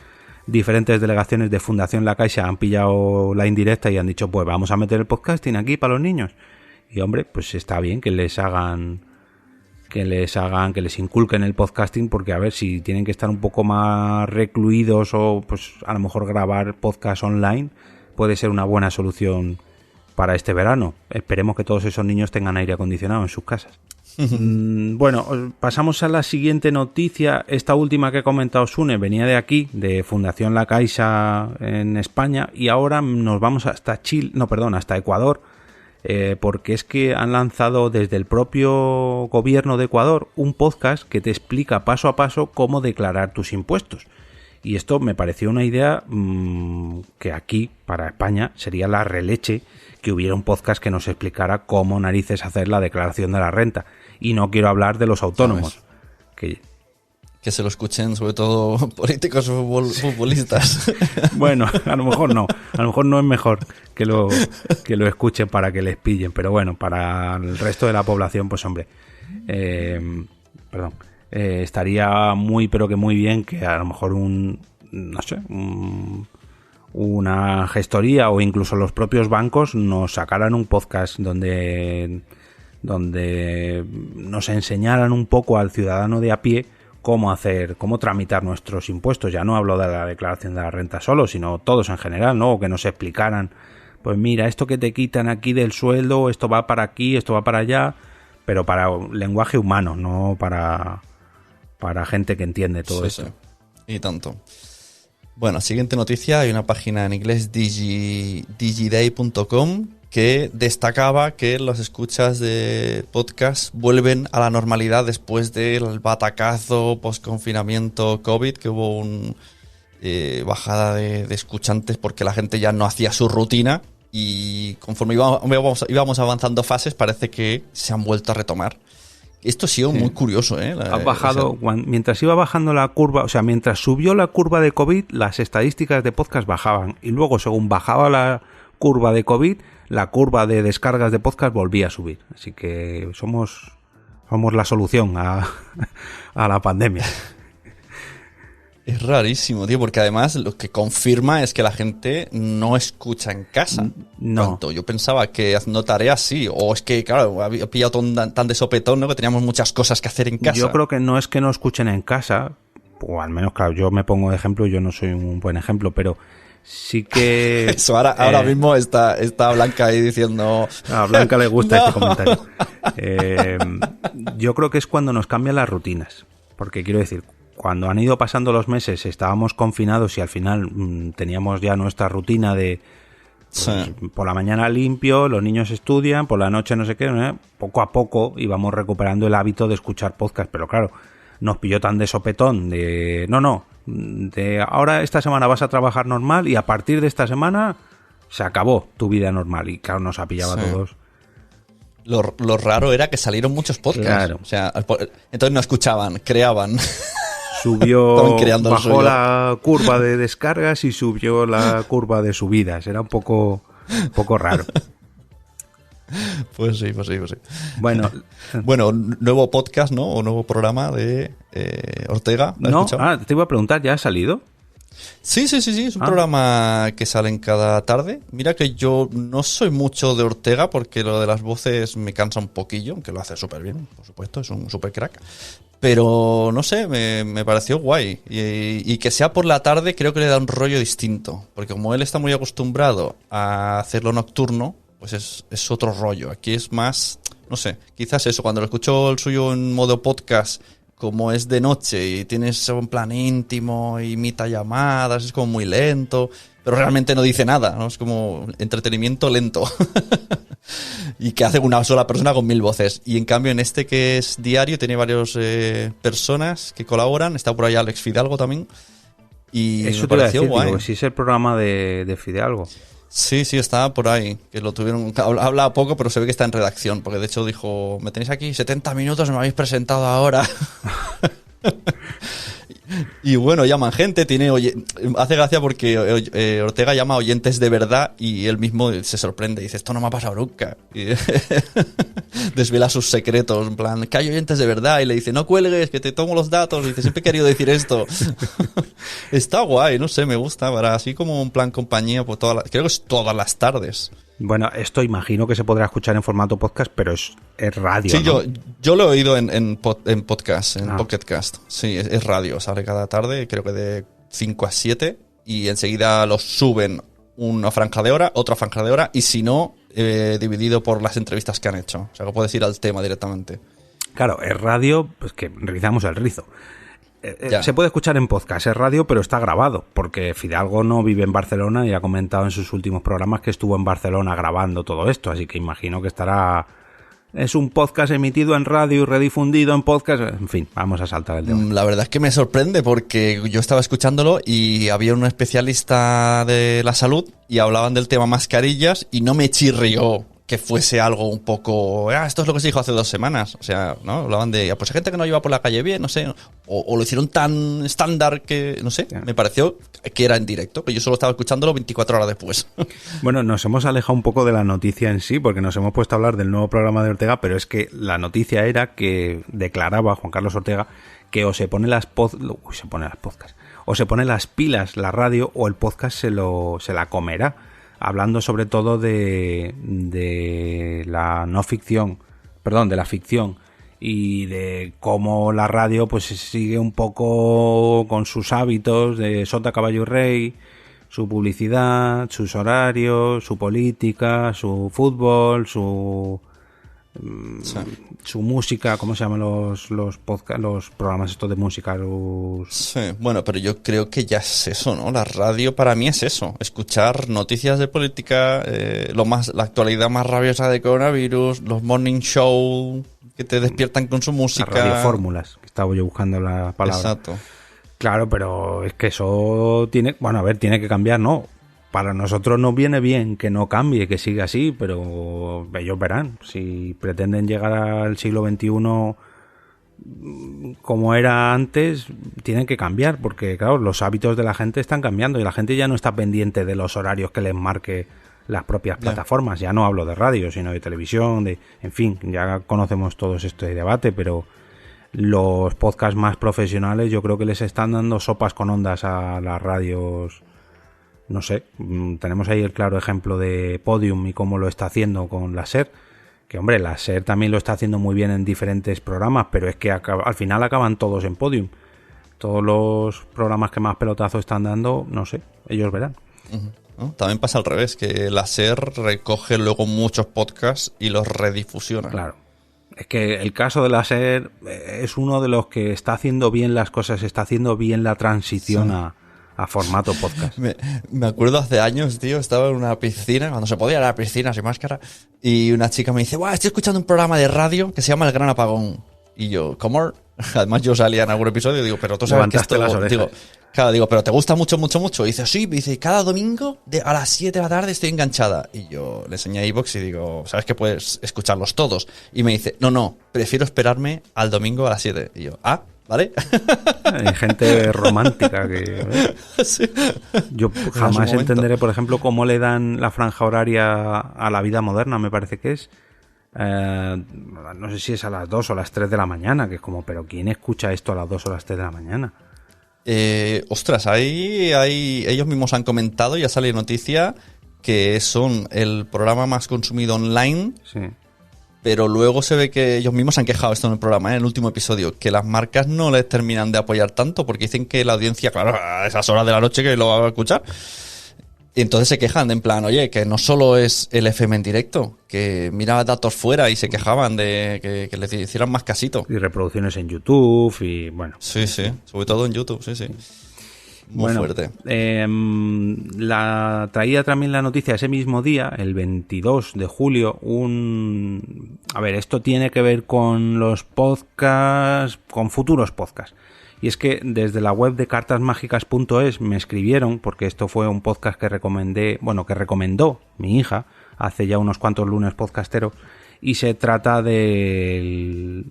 diferentes delegaciones de Fundación La Caixa han pillado la indirecta y han dicho, pues vamos a meter el podcasting aquí para los niños. Y hombre, pues está bien que les inculquen el podcasting, porque a ver si tienen que estar un poco más recluidos o pues a lo mejor grabar podcast online puede ser una buena solución para este verano. Esperemos que todos esos niños tengan aire acondicionado en sus casas. Bueno, pasamos a la siguiente noticia. Esta última que ha comentado Sune venía de aquí, de Fundación La Caixa en España, y ahora nos vamos hasta Ecuador, porque es que han lanzado desde el propio gobierno de Ecuador un podcast que te explica paso a paso cómo declarar tus impuestos. Y esto me pareció una idea que aquí, para España, sería la releche, que hubiera un podcast que nos explicara cómo narices hacer la declaración de la renta. Y no quiero hablar de los autónomos. Que se lo escuchen sobre todo políticos futbolistas. Bueno, a lo mejor no. A lo mejor no es mejor que lo escuchen para que les pillen. Pero bueno, para el resto de la población, pues hombre, estaría muy, pero que muy bien que a lo mejor una gestoría o incluso los propios bancos nos sacaran un podcast donde nos enseñaran un poco al ciudadano de a pie cómo tramitar nuestros impuestos. Ya no hablo de la declaración de la renta solo, sino todos en general, ¿no? O que nos explicaran, pues mira, esto que te quitan aquí del sueldo, esto va para aquí, esto va para allá, pero para lenguaje humano, no para gente que entiende todo esto. Sí. Y tanto. Bueno, siguiente noticia, hay una página en inglés, digiday.com, que destacaba que las escuchas de podcast vuelven a la normalidad después del batacazo post-confinamiento COVID, que hubo una bajada de escuchantes porque la gente ya no hacía su rutina y conforme íbamos avanzando fases parece que se han vuelto a retomar. Esto ha sido muy curioso, ¿eh? Ha bajado, mientras iba bajando la curva, o sea, mientras subió la curva de COVID, las estadísticas de podcast bajaban. Y luego, según bajaba la curva de COVID, la curva de descargas de podcast volvía a subir. Así que somos la solución a la pandemia. Es rarísimo, tío, porque además lo que confirma es que la gente no escucha en casa. No. Tanto. Yo pensaba que haciendo tareas sí, o es que, claro, había pillado tan de sopetón, ¿no? Que teníamos muchas cosas que hacer en casa. Yo creo que no es que no escuchen en casa, o al menos, claro, yo me pongo de ejemplo, yo no soy un buen ejemplo, pero sí que... Eso, ahora mismo está Blanca ahí diciendo... A Blanca le gusta este comentario. Yo creo que es cuando nos cambian las rutinas, porque quiero decir... Cuando han ido pasando los meses, estábamos confinados y al final teníamos ya nuestra rutina de por la mañana limpio, los niños estudian, por la noche no sé qué, ¿eh? Poco a poco íbamos recuperando el hábito de escuchar podcast, pero claro, nos pilló tan de sopetón de ahora esta semana vas a trabajar normal y a partir de esta semana se acabó tu vida normal y claro, nos ha pillado a todos. Lo raro era que salieron muchos podcasts. Claro. O sea, entonces no escuchaban, creaban. Bajó la curva de descargas y subió la curva de subidas. Era un poco raro. Pues sí. Bueno, nuevo podcast, ¿no? O nuevo programa de Ortega. ¿Lo has escuchado? Te iba a preguntar, ¿ya ha salido? Sí, es un programa que salen cada tarde. Mira que yo no soy mucho de Ortega porque lo de las voces me cansa un poquillo, aunque lo hace súper bien, por supuesto, es un súper crack. Pero no sé, me pareció guay. Y que sea por la tarde creo que le da un rollo distinto. Porque como él está muy acostumbrado a hacerlo nocturno, pues es otro rollo. Aquí es más, no sé, quizás eso, cuando lo escucho el suyo en modo podcast, como es de noche y tienes un plan íntimo, imita llamadas, es como muy lento, pero realmente no dice nada, ¿no? Es como entretenimiento lento. Y que hace una sola persona con 1000 voces. Y en cambio en este que es diario tiene varias personas que colaboran. Está por ahí Alex Fidalgo también. Y eso me te iba a pareció decir, guay. digo, si es el programa de Fidalgo. Sí, estaba por ahí, que lo tuvieron, habla poco, pero se ve que está en redacción, porque de hecho dijo, me tenéis aquí 70 minutos, me habéis presentado ahora. Y bueno, llaman gente, hace gracia porque Ortega llama oyentes de verdad y él mismo se sorprende, dice, esto no me ha pasado nunca. Y desvela sus secretos, en plan, que hay oyentes de verdad, y le dice, no cuelgues, que te tomo los datos, y dice, siempre he querido decir esto. Está guay, no sé, me gusta, para así como un plan compañía, pues creo que es todas las tardes. Bueno, esto imagino que se podrá escuchar en formato podcast, pero es radio, sí, ¿no? yo lo he oído en podcast, en Pocketcast. Sí, es radio, sale cada tarde, creo que de 5 a 7, y enseguida los suben una franja de hora, otra franja de hora, y si no, dividido por las entrevistas que han hecho. O sea, que puedes ir al tema directamente. Claro, es radio, pues que rizamos el rizo. Se puede escuchar en podcast, es radio, pero está grabado, porque Fidalgo no vive en Barcelona y ha comentado en sus últimos programas que estuvo en Barcelona grabando todo esto, así que imagino que estará... Es un podcast emitido en radio y redifundido en podcast, en fin, vamos a saltar el tema. La verdad es que me sorprende porque yo estaba escuchándolo y había un especialista de la salud y hablaban del tema mascarillas y no me chirrió que fuese algo un poco... esto es lo que se dijo hace 2 semanas. O sea, ¿no? Hablaban de... Pues hay gente que no lleva por la calle bien, no sé. O lo hicieron tan estándar que... No sé. Me pareció que era en directo. Que yo solo estaba escuchándolo 24 horas después. Bueno, nos hemos alejado un poco de la noticia en sí, porque nos hemos puesto a hablar del nuevo programa de Ortega, pero es que la noticia era que declaraba Juan Carlos Ortega que o se pone las podcasts, o se pone las pilas la radio, o el podcast se la comerá. Hablando sobre todo de la no ficción, perdón, de la ficción y de cómo la radio pues sigue un poco con sus hábitos de sota, caballo y rey, su publicidad, sus horarios, su política, su fútbol, su música. ¿Cómo se llaman los programas estos de música? Sí, bueno, pero yo creo que ya es eso, ¿no? La radio para mí es eso, escuchar noticias de política, la actualidad más rabiosa de coronavirus, los morning show que te despiertan con su música. Las radiofórmulas, que estaba yo buscando la palabra. Exacto. Claro, pero es que eso tiene que cambiar, ¿no? Para nosotros nos viene bien que no cambie, que siga así, pero ellos verán. Si pretenden llegar al siglo XXI como era antes, tienen que cambiar, porque claro, los hábitos de la gente están cambiando y la gente ya no está pendiente de los horarios que les marque las propias plataformas. Ya no hablo de radio, sino de televisión, en fin, ya conocemos todos este debate, pero los podcasts más profesionales yo creo que les están dando sopas con ondas a las radios. No sé, tenemos ahí el claro ejemplo de Podium y cómo lo está haciendo con la SER, que hombre, la SER también lo está haciendo muy bien en diferentes programas, pero es que al final acaban todos en Podium. Todos los programas que más pelotazo están dando, no sé, ellos verán. ¿No? También pasa al revés, que la SER recoge luego muchos podcasts y los redifusiona. Claro. Es que el caso de la SER es uno de los que está haciendo bien las cosas, está haciendo bien la transición a formato podcast. Me acuerdo hace años, tío, estaba en una piscina, cuando se podía ir a la piscina sin máscara, y una chica me dice, ¡guau! Estoy escuchando un programa de radio que se llama El Gran Apagón. Y yo, ¿cómo? Además yo salía en algún episodio y digo, pero tú sabes que esto... las orejas. Digo, pero ¿te gusta mucho, mucho, mucho? Y dice, sí, dice, cada domingo a las 7 de la tarde estoy enganchada. Y yo le enseñé a iVoox y digo, ¿sabes que puedes escucharlos todos? Y me dice, no, prefiero esperarme al domingo a las 7. Y yo, ¿vale? Hay gente romántica que... Sí. Yo jamás entenderé, por ejemplo, cómo le dan la franja horaria a La Vida Moderna, me parece que es. No sé si es a las 2 o las 3 de la mañana, que es como, pero ¿quién escucha esto a las 2 o las 3 de la mañana? Ostras, ahí ellos mismos han comentado, ya sale noticia, que son el programa más consumido online. Sí. Pero luego se ve que ellos mismos han quejado esto en el programa, en el último episodio, que las marcas no les terminan de apoyar tanto porque dicen que la audiencia, claro, a esas horas de la noche que lo va a escuchar. Y entonces se quejan en plan, oye, que no solo es el FM en directo, que mira datos fuera y se quejaban de que les hicieran más casito. Y reproducciones en YouTube y bueno. Sí, sobre todo en YouTube, sí. Muy fuerte. Traía también la noticia ese mismo día, el 22 de julio, A ver, esto tiene que ver con los podcasts, con futuros podcasts. Y es que desde la web de cartasmágicas.es me escribieron, porque esto fue un podcast que recomendó mi hija hace ya unos cuantos lunes podcasteros, y se trata de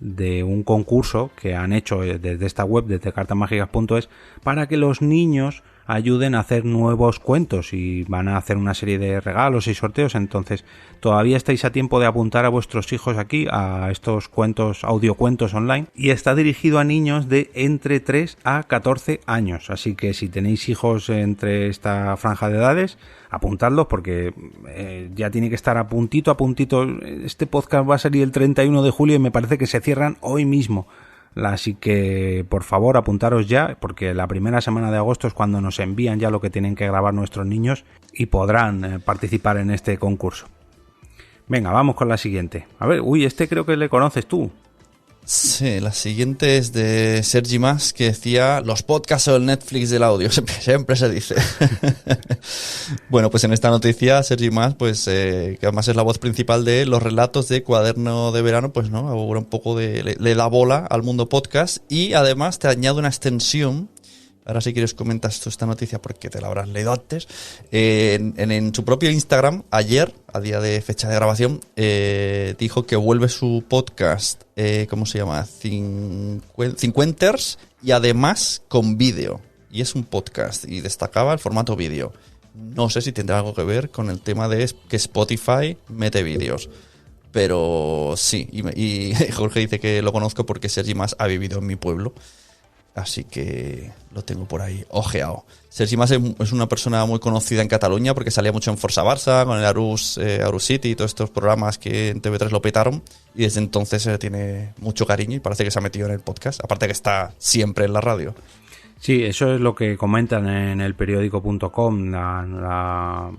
un concurso que han hecho desde esta web, desde cartasmágicas.es, para que los niños ayuden a hacer nuevos cuentos, y van a hacer una serie de regalos y sorteos. Entonces todavía estáis a tiempo de apuntar a vuestros hijos aquí a estos cuentos, audiocuentos online, y está dirigido a niños de entre 3 a 14 años, así que si tenéis hijos entre esta franja de edades, apuntadlos, porque ya tiene que estar a puntito. Este podcast va a salir el 31 de julio y me parece que se cierran hoy mismo. Así que, por favor, apuntaros ya, porque la primera semana de agosto es cuando nos envían ya lo que tienen que grabar nuestros niños y podrán participar en este concurso. Venga, vamos con la siguiente. A ver, este creo que le conoces tú. Sí, la siguiente es de Sergi Mas, que decía, los podcasts o el Netflix del audio, siempre se dice. Bueno, pues en esta noticia Sergi Mas, pues que además es la voz principal de los relatos de Cuaderno de Verano, pues no, ahora un poco le da bola al mundo podcast, y además te añade una extensión. Ahora si quieres comentas tú esta noticia porque te la habrás leído antes. En su propio Instagram, ayer, a día de fecha de grabación, dijo que vuelve su podcast, ¿cómo se llama? Cincuenters, y además con vídeo. Y es un podcast, y destacaba el formato vídeo. No sé si tendrá algo que ver con el tema de que Spotify mete vídeos. Pero sí, y Jorge dice que lo conozco porque Sergi Mas ha vivido en mi pueblo. Así que lo tengo por ahí ojeado. Sergi Mas es una persona muy conocida en Cataluña porque salía mucho en Forza Barça, con el Arús City y todos estos programas que en TV3 lo petaron. Y desde entonces tiene mucho cariño y parece que se ha metido en el podcast. Aparte que está siempre en la radio. Sí, eso es lo que comentan en el periódico.com, la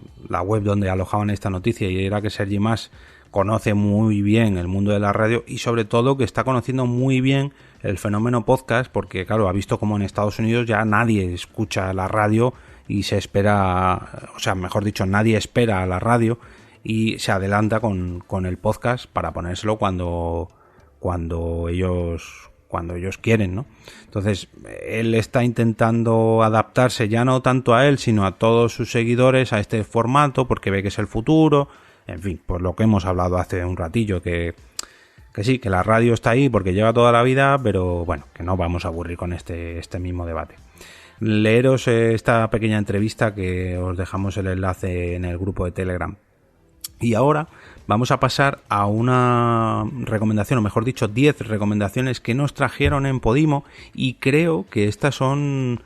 web donde alojaban esta noticia, y era que Sergi Mas conoce muy bien el mundo de la radio y sobre todo que está conociendo muy bien el fenómeno podcast, porque claro, ha visto como en Estados Unidos ya nadie escucha la radio y se espera, o sea, mejor dicho, nadie espera a la radio y se adelanta con el podcast para ponérselo cuando ellos quieren, ¿no? Entonces, él está intentando adaptarse ya no tanto a él, sino a todos sus seguidores a este formato, porque ve que es el futuro. En fin, pues lo que hemos hablado hace un ratillo, que sí, que la radio está ahí porque lleva toda la vida, pero bueno, que no vamos a aburrir con este mismo debate. Leeros esta pequeña entrevista que os dejamos el enlace en el grupo de Telegram. Y ahora vamos a pasar a una recomendación, o mejor dicho, 10 recomendaciones que nos trajeron en Podimo, y creo que estas son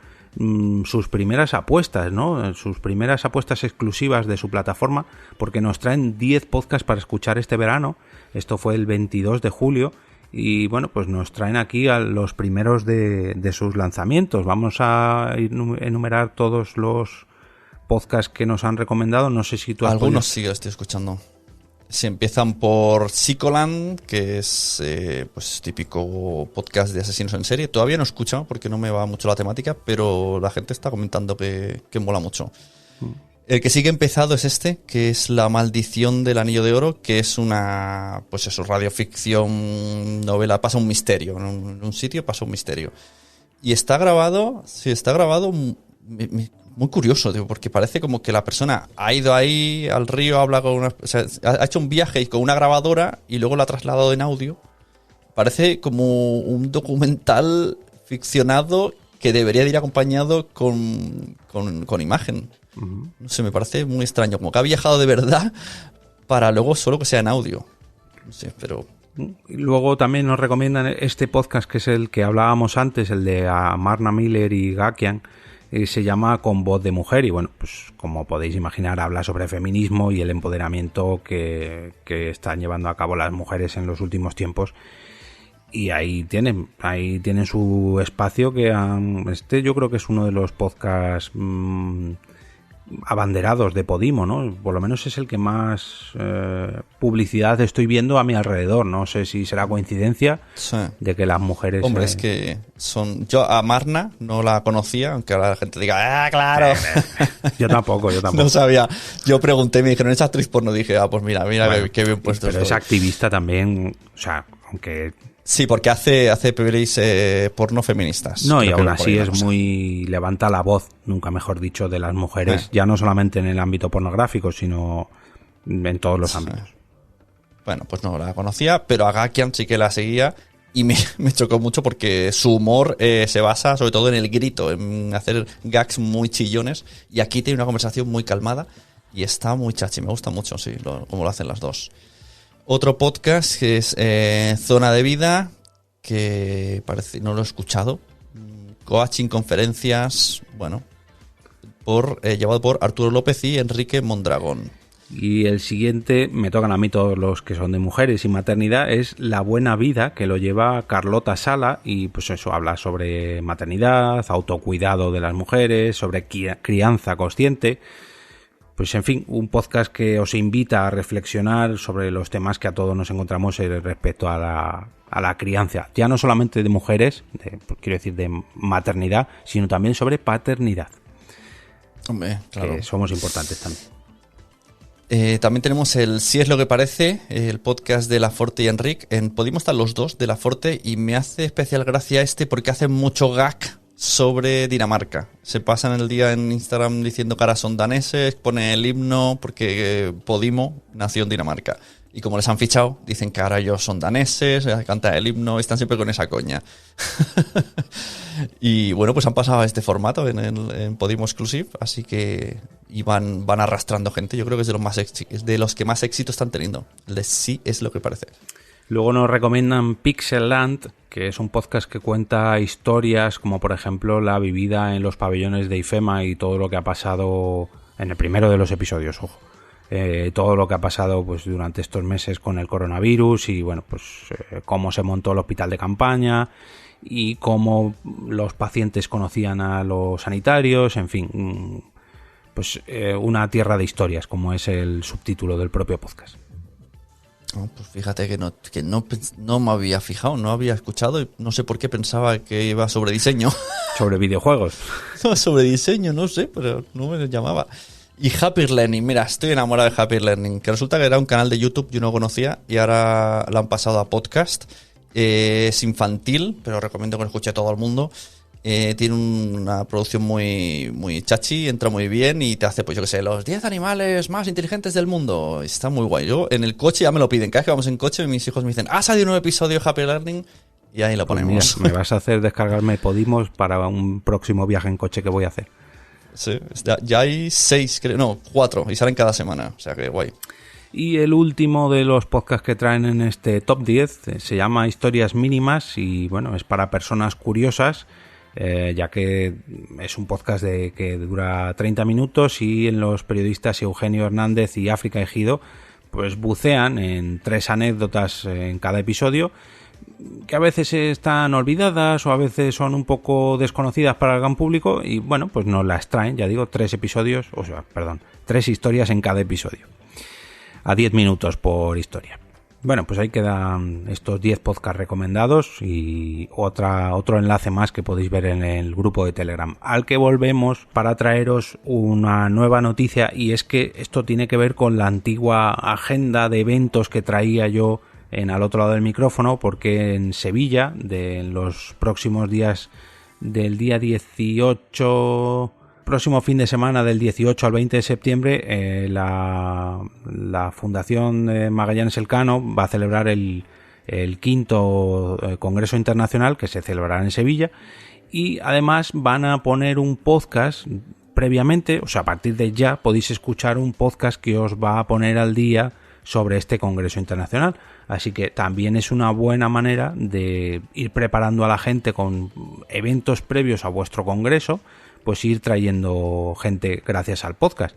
sus primeras apuestas, ¿no? Sus primeras apuestas exclusivas de su plataforma, porque nos traen 10 podcasts para escuchar este verano. Esto fue el 22 de julio y bueno, pues nos traen aquí a los primeros de sus lanzamientos. Vamos a enumerar todos los podcasts que nos han recomendado. No sé si tú has Algunos sí los estoy escuchando. Se empiezan por Psicoland, que es pues típico podcast de asesinos en serie. Todavía no he escuchado porque no me va mucho la temática, pero la gente está comentando que mola mucho. El que sí que he empezado es este, que es La maldición del anillo de oro, que es una, pues eso, radioficción, novela, pasa un misterio. En un sitio pasa un misterio. Y está grabado muy curioso, tío, porque parece como que la persona ha ido ahí al río, habla con una, o sea, ha hecho un viaje con una grabadora y luego lo ha trasladado en audio. Parece como un documental ficcionado que debería de ir acompañado con imagen. No sé, me parece muy extraño, como que ha viajado de verdad para luego solo que sea en audio. No sé, pero... Luego también nos recomiendan este podcast, que es el que hablábamos antes, el de Marna Miller y Gakian. Se llama Con voz de mujer y bueno, pues como podéis imaginar habla sobre feminismo y el empoderamiento que están llevando a cabo las mujeres en los últimos tiempos, y ahí tienen su espacio, que yo creo que es uno de los podcasts abanderados de Podimo, ¿no? Por lo menos es el que más publicidad estoy viendo a mi alrededor. No sé si será coincidencia de que las mujeres... Hombre, es que son... Yo a Marna no la conocía, aunque ahora la gente diga, ¡ah, claro! Yo tampoco. No sabía. Yo pregunté, me dijeron, ¿es actriz porno? Dije, pues mira, bueno, qué bien puesto. Pero es activista también, o sea, aunque... Sí, porque hace pelis porno feministas. No, y aún así es muy... levanta la voz, nunca mejor dicho, de las mujeres, ya no solamente en el ámbito pornográfico, sino en todos los ámbitos. Bueno, pues no la conocía, pero a Gakian sí que la seguía y me chocó mucho porque su humor se basa sobre todo en el grito, en hacer gags muy chillones, y aquí tiene una conversación muy calmada y está muy chachi, me gusta mucho, sí, como lo hacen las dos. Otro podcast que es Zona de Vida, que parece no lo he escuchado. Coaching, conferencias, bueno, llevado por Arturo López y Enrique Mondragón. Y el siguiente, me tocan a mí todos los que son de mujeres y maternidad, es La Buena Vida, que lo lleva Carlota Sala, y pues eso, habla sobre maternidad, autocuidado de las mujeres, sobre crianza consciente. Pues en fin, un podcast que os invita a reflexionar sobre los temas que a todos nos encontramos respecto a la crianza. Ya no solamente de mujeres, quiero decir de maternidad, sino también sobre paternidad. Hombre, claro. Que somos importantes también. También tenemos el Si es lo que parece, el podcast de Laforte y Enric. En Podimo están los dos de Laforte y me hace especial gracia porque hacen mucho gag sobre Dinamarca. Se pasan el día en Instagram diciendo que ahora son daneses, pone el himno porque Podimo nació en Dinamarca. Y como les han fichado, dicen que ahora ellos son daneses, cantan el himno, están siempre con esa coña. Y bueno, pues han pasado a este formato en Podimo Exclusive, así que van arrastrando gente. Yo creo que es de los que más éxito están teniendo. El de Sí es lo que parece. Luego nos recomiendan Pixelland, que es un podcast que cuenta historias como por ejemplo la vivida en los pabellones de IFEMA y todo lo que ha pasado en el primero de los episodios, ojo. Todo lo que ha pasado pues durante estos meses con el coronavirus y bueno, pues cómo se montó el hospital de campaña y cómo los pacientes conocían a los sanitarios, en fin, pues una tierra de historias, como es el subtítulo del propio podcast. Oh, pues fíjate que no me había fijado, no había escuchado y no sé por qué pensaba que iba sobre diseño. Sobre videojuegos. No, sobre diseño, no sé, pero no me llamaba. Y Happy Learning, mira, estoy enamorado de Happy Learning, que resulta que era un canal de YouTube, yo no conocía, y ahora lo han pasado a podcast. Es infantil, pero recomiendo que lo escuche a todo el mundo. Tiene una producción muy, muy chachi, entra muy bien y te hace, pues yo que sé, los 10 animales más inteligentes del mundo. Está muy guay. Yo en el coche ya me lo piden. Cada vez que vamos en coche, mis hijos me dicen, ha salido un nuevo episodio de Happy Learning y ahí lo ponemos. Pues mira, me vas a hacer descargarme Podimos para un próximo viaje en coche que voy a hacer. Sí, ya hay 6, creo, no, 4 y salen cada semana, o sea que guay. Y el último de los podcasts que traen en este top 10 se llama Historias Mínimas y bueno, es para personas curiosas, ya que es un podcast que dura 30 minutos y en los periodistas Eugenio Hernández y África Ejido pues bucean en 3 anécdotas en cada episodio que a veces están olvidadas o a veces son un poco desconocidas para el gran público y bueno, pues nos las traen, ya digo, 3 historias en cada episodio. A 10 minutos por historia. Bueno, pues ahí quedan estos 10 podcasts recomendados y otro enlace más que podéis ver en el grupo de Telegram, al que volvemos para traeros una nueva noticia y es que esto tiene que ver con la antigua agenda de eventos que traía yo al otro lado del micrófono, porque en Sevilla, de los próximos días del día 18... próximo fin de semana del 18 al 20 de septiembre la Fundación Magallanes Elcano va a celebrar el quinto Congreso Internacional que se celebrará en Sevilla y además van a poner un podcast previamente, o sea, a partir de ya podéis escuchar un podcast que os va a poner al día sobre este Congreso Internacional. Así que también es una buena manera de ir preparando a la gente con eventos previos a vuestro congreso, pues ir trayendo gente gracias al podcast.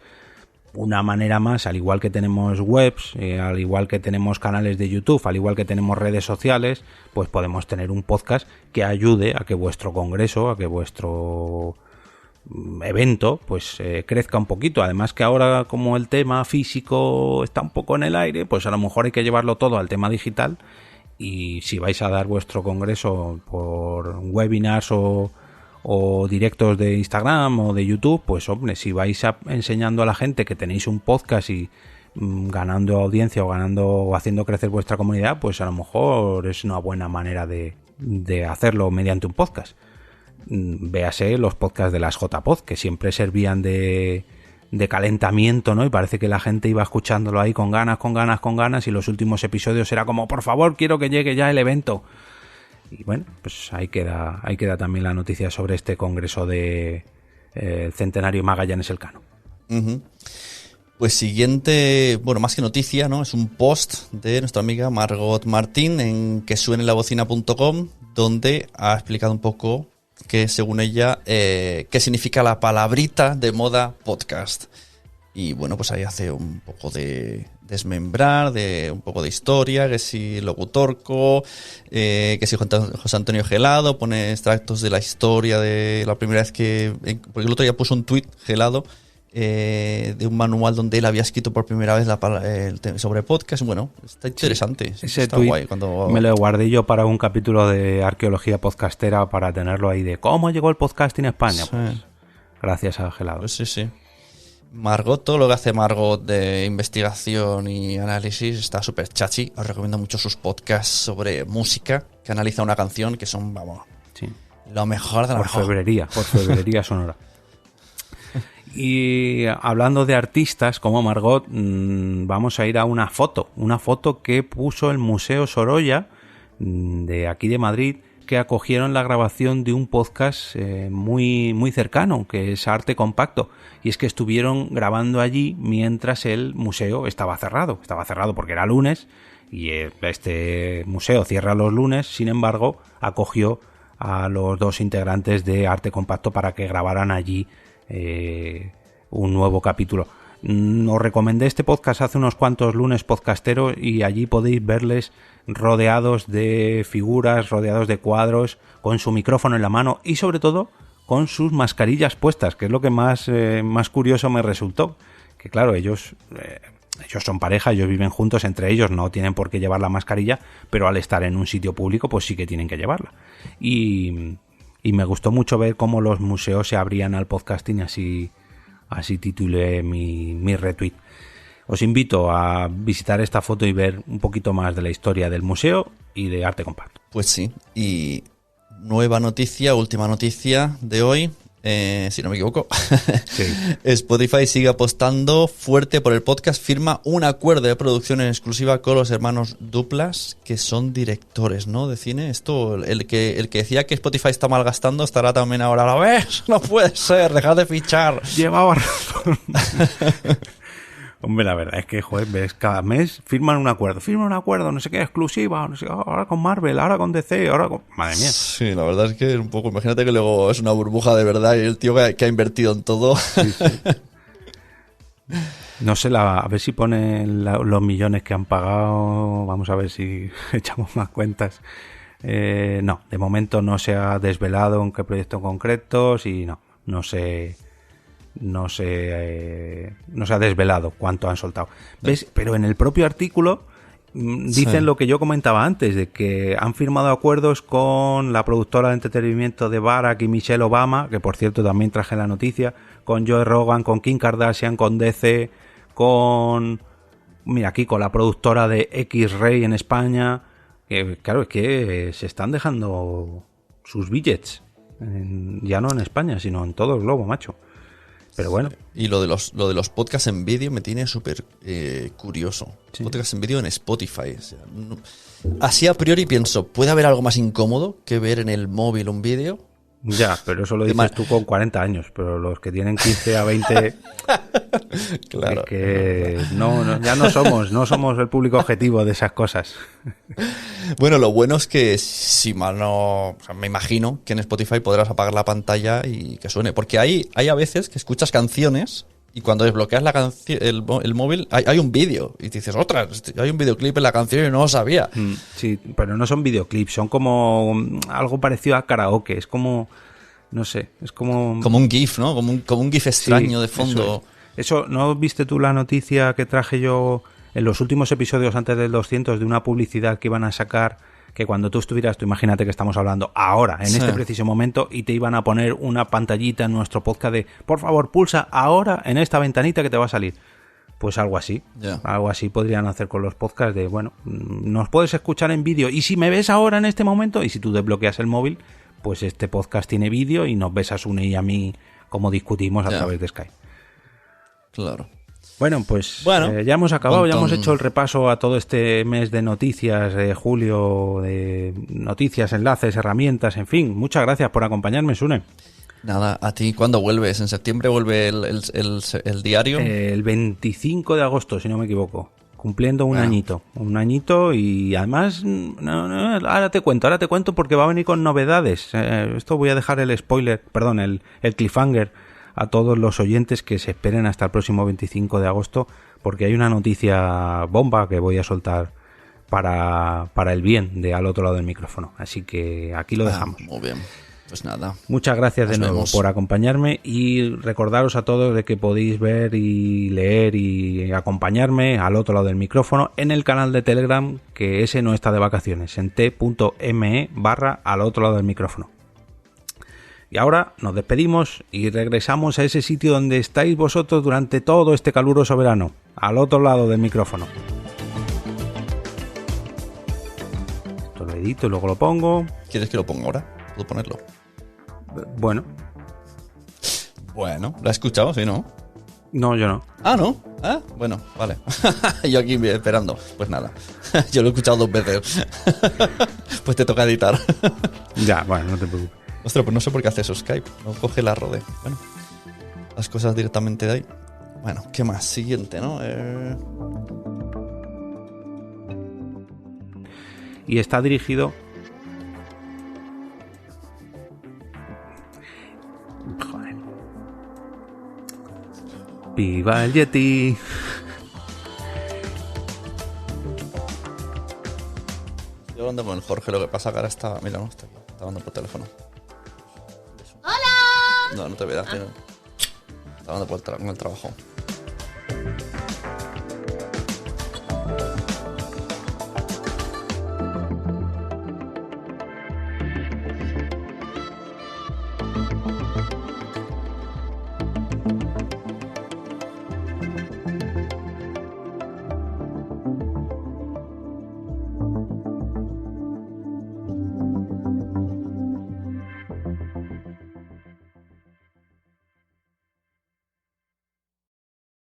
Una manera más, al igual que tenemos webs, al igual que tenemos canales de YouTube, al igual que tenemos redes sociales, pues podemos tener un podcast que ayude a que vuestro congreso, a que vuestro evento pues crezca un poquito. Además que ahora, como el tema físico está un poco en el aire, pues a lo mejor hay que llevarlo todo al tema digital y si vais a dar vuestro congreso por webinars o directos de Instagram o de YouTube, pues hombre, si vais enseñando a la gente que tenéis un podcast y ganando audiencia o haciendo crecer vuestra comunidad, pues a lo mejor es una buena manera de hacerlo mediante un podcast. Véase los podcasts de las JPod, que siempre servían de calentamiento, ¿no? Y parece que la gente iba escuchándolo ahí con ganas, y los últimos episodios era como, por favor, quiero que llegue ya el evento. Y bueno, pues ahí queda también la noticia sobre este congreso de Centenario Magallanes Elcano. Uh-huh. Pues siguiente, bueno, más que noticia, ¿no? Es un post de nuestra amiga Margot Martín en quesuenelabocina.com, donde ha explicado un poco que, según ella, qué significa la palabrita de moda podcast. Y bueno, pues ahí hace un poco de desmembrar, de un poco de historia, que si Locutorco, que si José Antonio Gelado, pone extractos de la historia de la primera vez que... Porque el otro día puso un tuit, Gelado, de un manual donde él había escrito por primera vez sobre podcast. Bueno, está interesante. Sí, ese está tuit guay. Cuando... me lo guardé yo para un capítulo de arqueología podcastera para tenerlo ahí de cómo llegó el podcasting a España. Sí. Pues gracias a Gelado. Pues sí. Margot, todo lo que hace Margot de investigación y análisis está súper chachi. Os recomiendo mucho sus podcasts sobre música, que analiza una canción, que son, vamos, sí, lo mejor de la mejor. Por febrería sonora. Y hablando de artistas como Margot, vamos a ir a una foto que puso el Museo Sorolla de aquí de Madrid, que acogieron la grabación de un podcast muy, muy cercano, que es Arte Compacto. Y es que estuvieron grabando allí mientras el museo estaba cerrado porque era lunes Y este museo cierra los lunes, sin embargo, acogió a los 2 integrantes de Arte Compacto para que grabaran allí un nuevo capítulo. Os recomendé este podcast hace unos cuantos lunes podcasteros y allí podéis verles rodeados de figuras, rodeados de cuadros, con su micrófono en la mano y sobre todo con sus mascarillas puestas, que es lo que más curioso me resultó. Que claro, ellos son pareja, ellos viven juntos, entre ellos no tienen por qué llevar la mascarilla, pero al estar en un sitio público pues sí que tienen que llevarla. Y me gustó mucho ver cómo los museos se abrían al podcasting, así titulé mi retweet. Os invito a visitar esta foto y ver un poquito más de la historia del museo y de Arte Compacto. Pues sí, y nueva noticia, última noticia de hoy, si no me equivoco. Sí. Spotify sigue apostando fuerte por el podcast, firma un acuerdo de producción en exclusiva con los hermanos Duplas, que son directores, ¿no?, de cine. Esto, el que decía que Spotify está malgastando estará también ahora, ¿lo ves? No puede ser, dejad de fichar. Llevaba razón. Hombre, la verdad es que, joder, ves, cada mes firman un acuerdo, no sé qué, exclusiva, no sé, ahora con Marvel, ahora con DC, ahora con... Madre mía. Sí, la verdad es que un poco, imagínate que luego es una burbuja de verdad y el tío que ha invertido en todo. Sí, sí. No sé, a ver si ponen los millones que han pagado, vamos a ver si echamos más cuentas. No, de momento no se ha desvelado en qué proyecto concretos y no se ha desvelado cuánto han soltado. ¿Ves? Pero en el propio artículo dicen lo que yo comentaba antes, de que han firmado acuerdos con la productora de entretenimiento de Barack y Michelle Obama, que por cierto también traje la noticia, con Joe Rogan, con Kim Kardashian, con DC, con la productora de X-Ray en España, que claro, es que se están dejando sus billets, ya no en España, sino en todo el globo, macho. Pero bueno. Y lo de los podcasts en vídeo me tiene súper curioso. Sí. Podcasts en vídeo en Spotify. O sea, así a priori pienso, ¿puede haber algo más incómodo que ver en el móvil un vídeo? Ya, pero eso lo dices tú con 40 años, pero los que tienen 15 a 20... Claro. Es que ya no somos el público objetivo de esas cosas. Bueno, lo bueno es que si mal no... O sea, me imagino que en Spotify podrás apagar la pantalla y que suene. Porque hay a veces que escuchas canciones y cuando desbloqueas la el móvil hay un vídeo. Y te dices, ostras, hay un videoclip en la canción y no lo sabía. Sí, pero no son videoclips, son como algo parecido a karaoke. Es como... No sé, es como... Como un GIF, ¿no? Como un GIF extraño Sí, de fondo. Eso, ¿no viste tú la noticia que traje yo en los últimos episodios antes del 200 de una publicidad que iban a sacar, que cuando tú estuvieras, tú imagínate que estamos hablando ahora, en este preciso momento, y te iban a poner una pantallita en nuestro podcast de, por favor, pulsa ahora en esta ventanita que te va a salir? Pues algo así, algo así podrían hacer con los podcasts de, bueno, nos puedes escuchar en vídeo, y si me ves ahora en este momento, y si tú desbloqueas el móvil, pues este podcast tiene vídeo y nos ves a Sune y a mí como discutimos a través de Skype. Claro. Bueno, pues ya hemos acabado, ya hemos hecho el repaso a todo este mes de noticias de julio, de noticias, enlaces, herramientas, en fin. Muchas gracias por acompañarme, Sune. Nada, ¿a ti cuándo vuelves? ¿En septiembre vuelve el diario? El 25 de agosto, si no me equivoco. Cumpliendo un añito y además, ahora te cuento porque va a venir con novedades. Esto voy a dejar el spoiler, perdón, el cliffhanger a todos los oyentes que se esperen hasta el próximo 25 de agosto, porque hay una noticia bomba que voy a soltar para el bien de al otro lado del micrófono. Así que aquí lo dejamos. Muy bien. Pues nada. Muchas gracias de nuevo por acompañarme y recordaros a todos de que podéis ver y leer y acompañarme al otro lado del micrófono en el canal de Telegram, que ese no está de vacaciones, en t.me/al otro lado del micrófono. Y ahora nos despedimos y regresamos a ese sitio donde estáis vosotros durante todo este caluroso verano, al otro lado del micrófono. Esto lo edito y luego lo pongo. ¿Quieres que lo ponga ahora? ¿Puedo ponerlo? Bueno, ¿lo has escuchado? ¿Sí, no? No, yo no. Ah, ¿no? Ah, bueno, vale. Yo aquí esperando. Pues nada, yo lo he escuchado 2 veces. Pues te toca editar. Ya, bueno, no te preocupes. Ostras, pues no sé por qué hace eso Skype. No coge la Rode. Bueno, las cosas directamente de ahí. Bueno, ¿qué más? Siguiente, ¿no? y está dirigido... Joder. ¡Viva el Yeti! Estoy hablando con el Jorge, lo que pasa que ahora está... Mira, no está aquí, está hablando por teléfono. ¡Hola! No te voy a dar, tío. Está hablando con el trabajo.